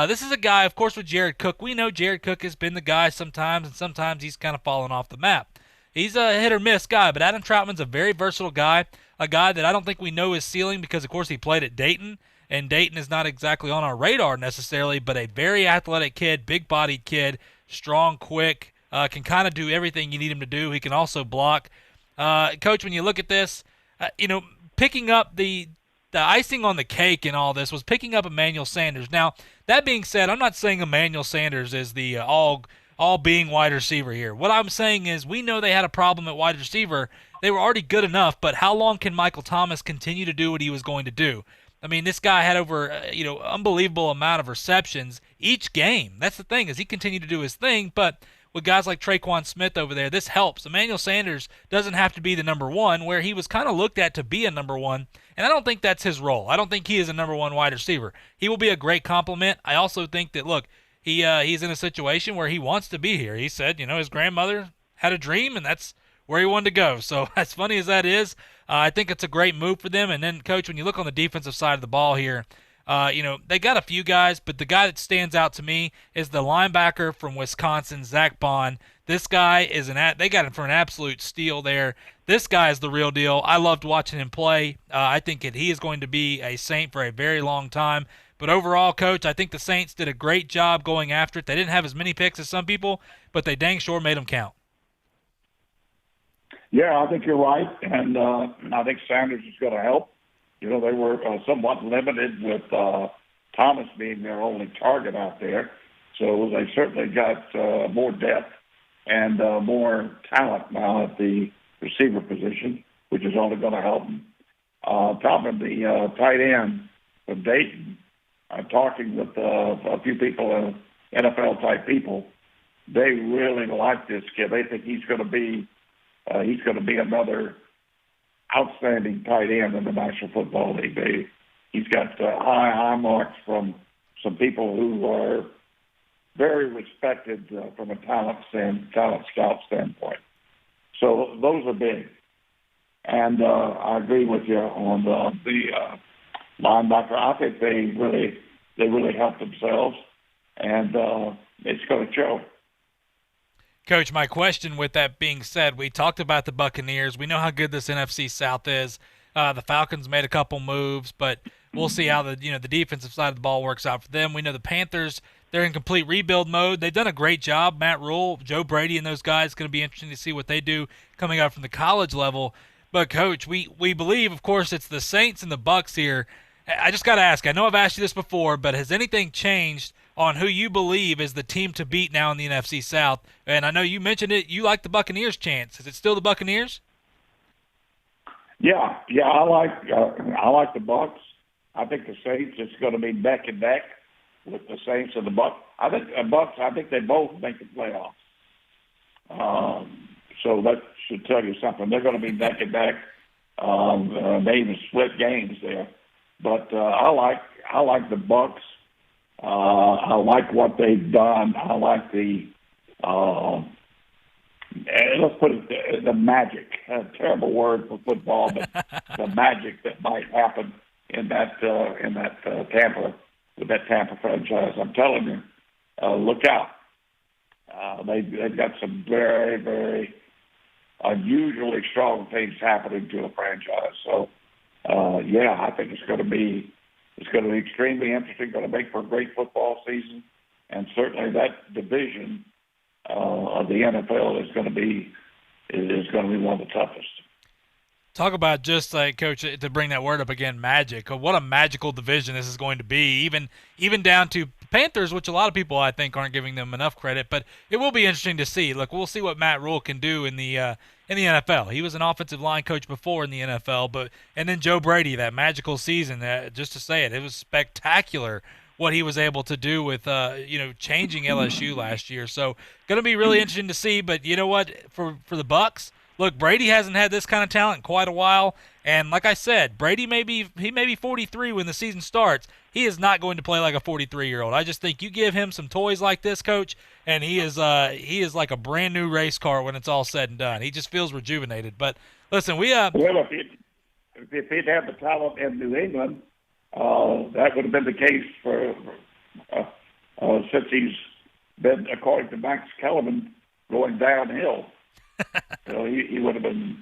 This is a guy, of course, with Jared Cook. We know Jared Cook has been the guy sometimes, and sometimes he's kind of fallen off the map. He's a hit-or-miss guy, but Adam Troutman's a very versatile guy. a guy that I don't think we know his ceiling because, of course, he played at Dayton, and Dayton is not exactly on our radar necessarily, but a very athletic kid, big-bodied kid, strong, quick, can kind of do everything you need him to do. He can also block. Coach, when you look at this, picking up the icing on the cake in all this was picking up Emmanuel Sanders. Now, that being said, I'm not saying Emmanuel Sanders is the all-being wide receiver here. What I'm saying is we know they had a problem at wide receiver. They were already good enough, but how long can Michael Thomas continue to do what he was going to do? I mean, this guy had over, unbelievable amount of receptions each game. That's the thing, is he continued to do his thing, but with guys like Traquan Smith over there, this helps. Emmanuel Sanders doesn't have to be the number one, where he was kind of looked at to be a number one, and I don't think that's his role. I don't think he is a number one wide receiver. He will be a great complement. I also think that, look, he's in a situation where he wants to be here. He said, his grandmother had a dream, and that's where he wanted to go. So as funny as that is, I think it's a great move for them. And then, Coach, when you look on the defensive side of the ball here, they got a few guys, but the guy that stands out to me is the linebacker from Wisconsin, Zach Bond. This guy they got him for an absolute steal there. This guy is the real deal. I loved watching him play. I think that he is going to be a Saint for a very long time. But overall, Coach, I think the Saints did a great job going after it. They didn't have as many picks as some people, but they dang sure made them count. Yeah, I think you're right, and I think Sanders is going to help. They were somewhat limited with Thomas being their only target out there, so they certainly got more depth and more talent now at the receiver position, which is only going to help them. Top of the tight end from Dayton, talking with a few people, NFL-type people, they really like this kid. They think he's going to be another outstanding tight end in the National Football League. He's got high marks from some people who are very respected from a talent scout standpoint. So those are big. And I agree with you on the linebacker. I think they really helped themselves, and it's going to show. Coach, my question with that being said, we talked about the Buccaneers. We know how good this NFC South is. The Falcons made a couple moves, but we'll see how the defensive side of the ball works out for them. We know the Panthers, they're in complete rebuild mode. They've done a great job. Matt Rule, Joe Brady, and those guys, going to be interesting to see what they do coming out from the college level. But, Coach, we believe, of course, it's the Saints and the Bucs here. I just got to ask, I know I've asked you this before, but has anything changed on who you believe is the team to beat now in the NFC South? And I know you mentioned it. You like the Buccaneers' chance. Is it still the Buccaneers? Yeah. I like the Bucs. I think the Saints is going to be neck and neck with the Saints and the Bucs. I think the Bucs. I think they both make the playoffs. So that should tell you something. They're going to be neck and neck. They even split games there. But I like the Bucs. I like what they've done. I like the let's put it the magic. A terrible word for football, but the magic that might happen in that Tampa with that Tampa franchise. I'm telling you, look out. They've got some very, very unusually strong things happening to a franchise. So I think it's going to be extremely interesting. Going to make for a great football season, and certainly that division of the NFL is going to be one of the toughest. Talk about just like, Coach, to bring that word up again, magic. What a magical division this is going to be, even down to Panthers, which a lot of people, I think, aren't giving them enough credit. But it will be interesting to see. Look, we'll see what Matt Rule can do in the NFL. He was an offensive line coach before in the NFL, and then Joe Brady, that magical season. Just to say it was spectacular what he was able to do with changing LSU last year. So going to be really interesting to see. But you know what, for the Bucs. Look, Brady hasn't had this kind of talent in quite a while, and like I said, Brady may be 43 when the season starts. He is not going to play like a 43-year-old. I just think you give him some toys like this, Coach, and he is like a brand new race car when it's all said and done. He just feels rejuvenated. But listen, well, if he'd had the talent in New England, that would have been the case for since he's been, according to Max Kellerman, going downhill. So he would have been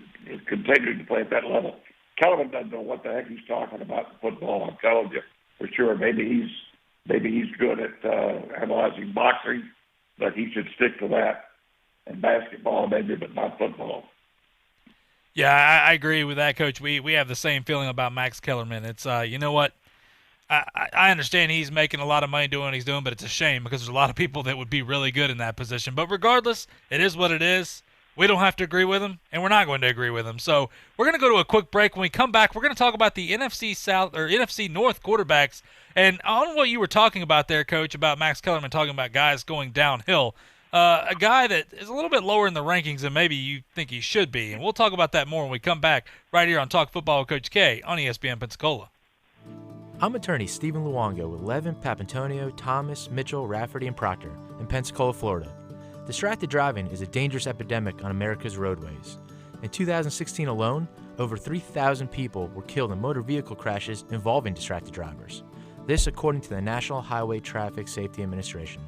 continuing to play at that level. Kellerman doesn't know what the heck he's talking about in football. I'm telling you for sure. Maybe he's good at analyzing boxing, but he should stick to that. And basketball, maybe, but not football. Yeah, I agree with that, Coach. We have the same feeling about Max Kellerman. It's you know what? I understand he's making a lot of money doing what he's doing, but it's a shame because there's a lot of people that would be really good in that position. But regardless, it is what it is. We don't have to agree with him, and we're not going to agree with him. So we're going to go to a quick break. When we come back, we're going to talk about the NFC South or NFC North quarterbacks. And on what you were talking about there, Coach, about Max Kellerman talking about guys going downhill, a guy that is a little bit lower in the rankings than maybe you think he should be. And we'll talk about that more when we come back right here on Talk Football with Coach K on ESPN Pensacola. I'm attorney Stephen Luongo with Levin, Papantonio, Thomas, Mitchell, Rafferty, and Proctor in Pensacola, Florida. Distracted driving is a dangerous epidemic on America's roadways. In 2016 alone, over 3,000 people were killed in motor vehicle crashes involving distracted drivers. This according to the National Highway Traffic Safety Administration.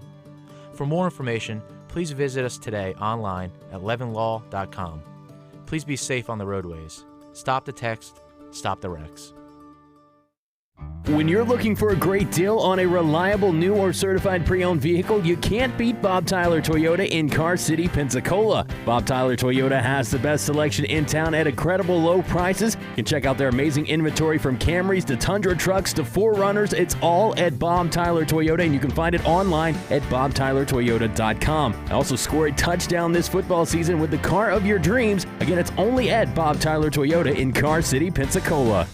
For more information, please visit us today online at levinlaw.com. Please be safe on the roadways. Stop the text, stop the wrecks. When you're looking for a great deal on a reliable new or certified pre-owned vehicle, you can't beat Bob Tyler Toyota in Car City, Pensacola. Bob Tyler Toyota has the best selection in town at incredible low prices. You can check out their amazing inventory from Camrys to Tundra trucks to 4Runners. It's all at Bob Tyler Toyota, and you can find it online at bobtylertoyota.com. Also score a touchdown this football season with the car of your dreams. Again, it's only at Bob Tyler Toyota in Car City, Pensacola.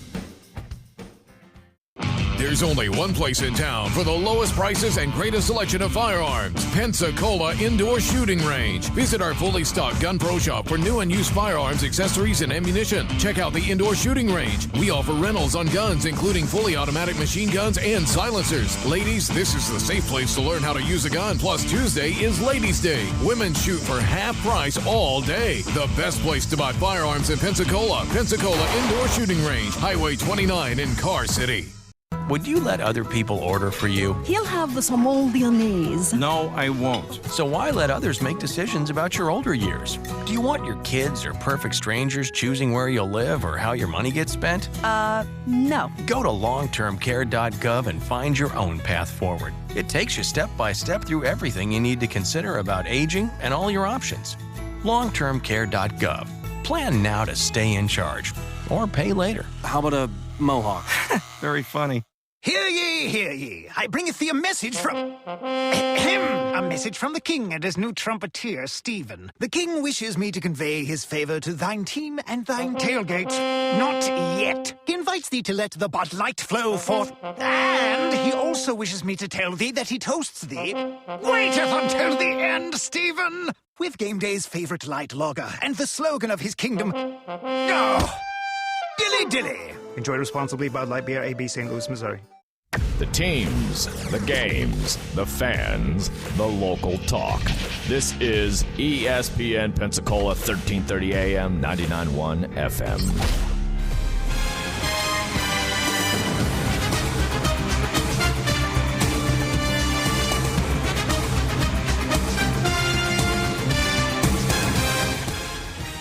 There's only one place in town for the lowest prices and greatest selection of firearms. Pensacola Indoor Shooting Range. Visit our fully stocked Gun Pro Shop for new and used firearms, accessories, and ammunition. Check out the Indoor Shooting Range. We offer rentals on guns, including fully automatic machine guns and silencers. Ladies, this is the safe place to learn how to use a gun. Plus, Tuesday is Ladies' Day. Women shoot for half price all day. The best place to buy firearms in Pensacola. Pensacola Indoor Shooting Range. Highway 29 in Car City. Would you let other people order for you? He'll have the saumon lyonnaise. No, I won't. So why let others make decisions about your older years? Do you want your kids or perfect strangers choosing where you'll live or how your money gets spent? No. Go to longtermcare.gov and find your own path forward. It takes you step by step through everything you need to consider about aging and all your options. Longtermcare.gov. Plan now to stay in charge or pay later. How about a mohawk? Very funny. Hear ye, hear ye. I bringeth thee a message from... a message from the king and his new trumpeter, Stephen. The king wishes me to convey his favor to thine team and thine tailgate. Not yet. He invites thee to let the Bud Light flow forth. And he also wishes me to tell thee that he toasts thee. Waiteth until the end, Stephen! With game day's favorite light lager and the slogan of his kingdom... Oh, Dilly Dilly! Enjoy responsibly. Bud Light Beer, AB, St. Louis, Missouri. The teams, the games, the fans, the local talk. This is ESPN Pensacola 1330 AM, 99.1 FM.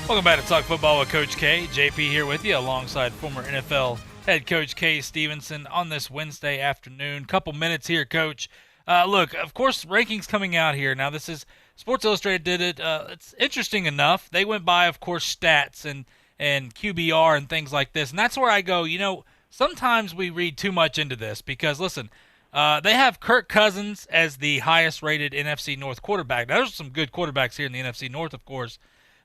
Welcome back to Talk Football with Coach K. JP here with you alongside former NFL head coach Kay Stevenson on this Wednesday afternoon. Couple minutes here, Coach. Look, of course, rankings coming out here. Now, this is Sports Illustrated did it. It's interesting enough. They went by, of course, stats and QBR and things like this. And that's where I go, you know, sometimes we read too much into this because, listen, they have Kirk Cousins as the highest-rated NFC North quarterback. Now, there's some good quarterbacks here in the NFC North, of course.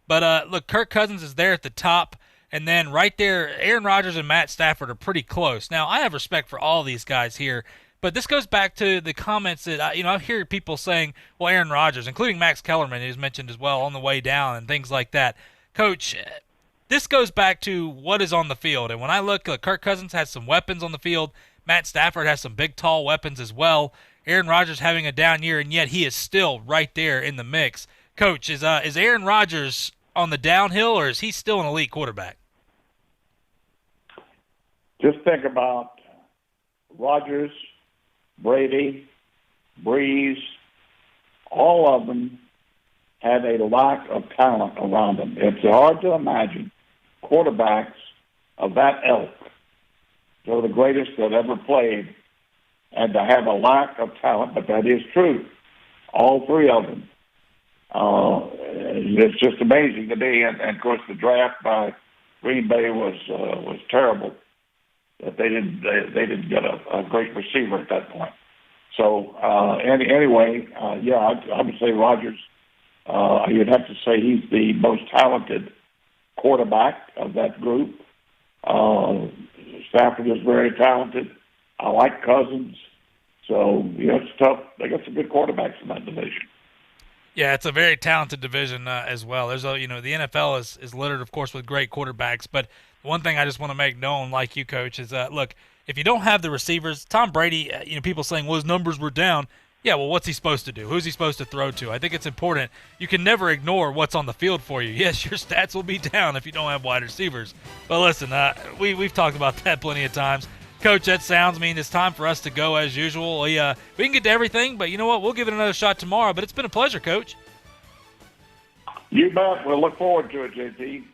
But, look, Kirk Cousins is there at the top, and then right there, Aaron Rodgers and Matt Stafford are pretty close. Now, I have respect for all these guys here, but this goes back to the comments that, I hear people saying, well, Aaron Rodgers, including Max Kellerman, who's mentioned as well, on the way down and things like that. Coach, this goes back to what is on the field. And when I look, Kirk Cousins has some weapons on the field. Matt Stafford has some big, tall weapons as well. Aaron Rodgers having a down year, and yet he is still right there in the mix. Coach, is Aaron Rodgers on the downhill, or is he still an elite quarterback? Just think about Rodgers, Brady, Breeze. All of them had a lack of talent around them. It's hard to imagine quarterbacks of that ilk. They're the greatest that ever played. And to have a lack of talent, but that is true. All three of them. It's just amazing to me. And of course, the draft by Green Bay was terrible. That they didn't get a great receiver at that point. So anyway, I would say Rodgers. You'd have to say he's the most talented quarterback of that group. Stafford is very talented. I like Cousins. So, it's tough. They got some good quarterbacks in that division. Yeah, it's a very talented division as well. There's the NFL is littered, of course, with great quarterbacks. But one thing I just want to make known, like you, Coach, is look, if you don't have the receivers, Tom Brady, people saying, well, his numbers were down. Yeah, well, what's he supposed to do? Who's he supposed to throw to? I think it's important. You can never ignore what's on the field for you. Yes, your stats will be down if you don't have wide receivers. But listen, we've talked about that plenty of times. Coach, that sounds mean it's time for us to go as usual. We can get to everything, but you know what? We'll give it another shot tomorrow. But it's been a pleasure, Coach. You bet. We'll look forward to it, JP.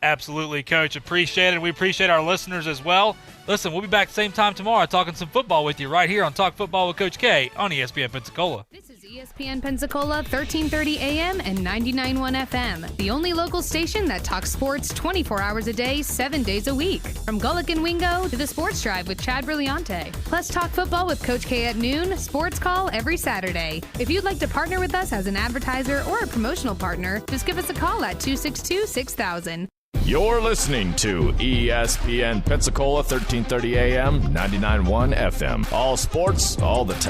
Absolutely, Coach. Appreciate it. We appreciate our listeners as well. Listen, we'll be back same time tomorrow talking some football with you right here on Talk Football with Coach K on ESPN Pensacola. This is ESPN Pensacola, 1330 AM and 99.1 FM, the only local station that talks sports 24 hours a day, 7 days a week. From Gullick and Wingo to the Sports Drive with Chad Brilliante. Plus talk football with Coach K at noon, Sports Call every Saturday. If you'd like to partner with us as an advertiser or a promotional partner, just give us a call at 262-6000. You're listening to ESPN Pensacola, 1330 AM, 99.1 FM. All sports, all the time.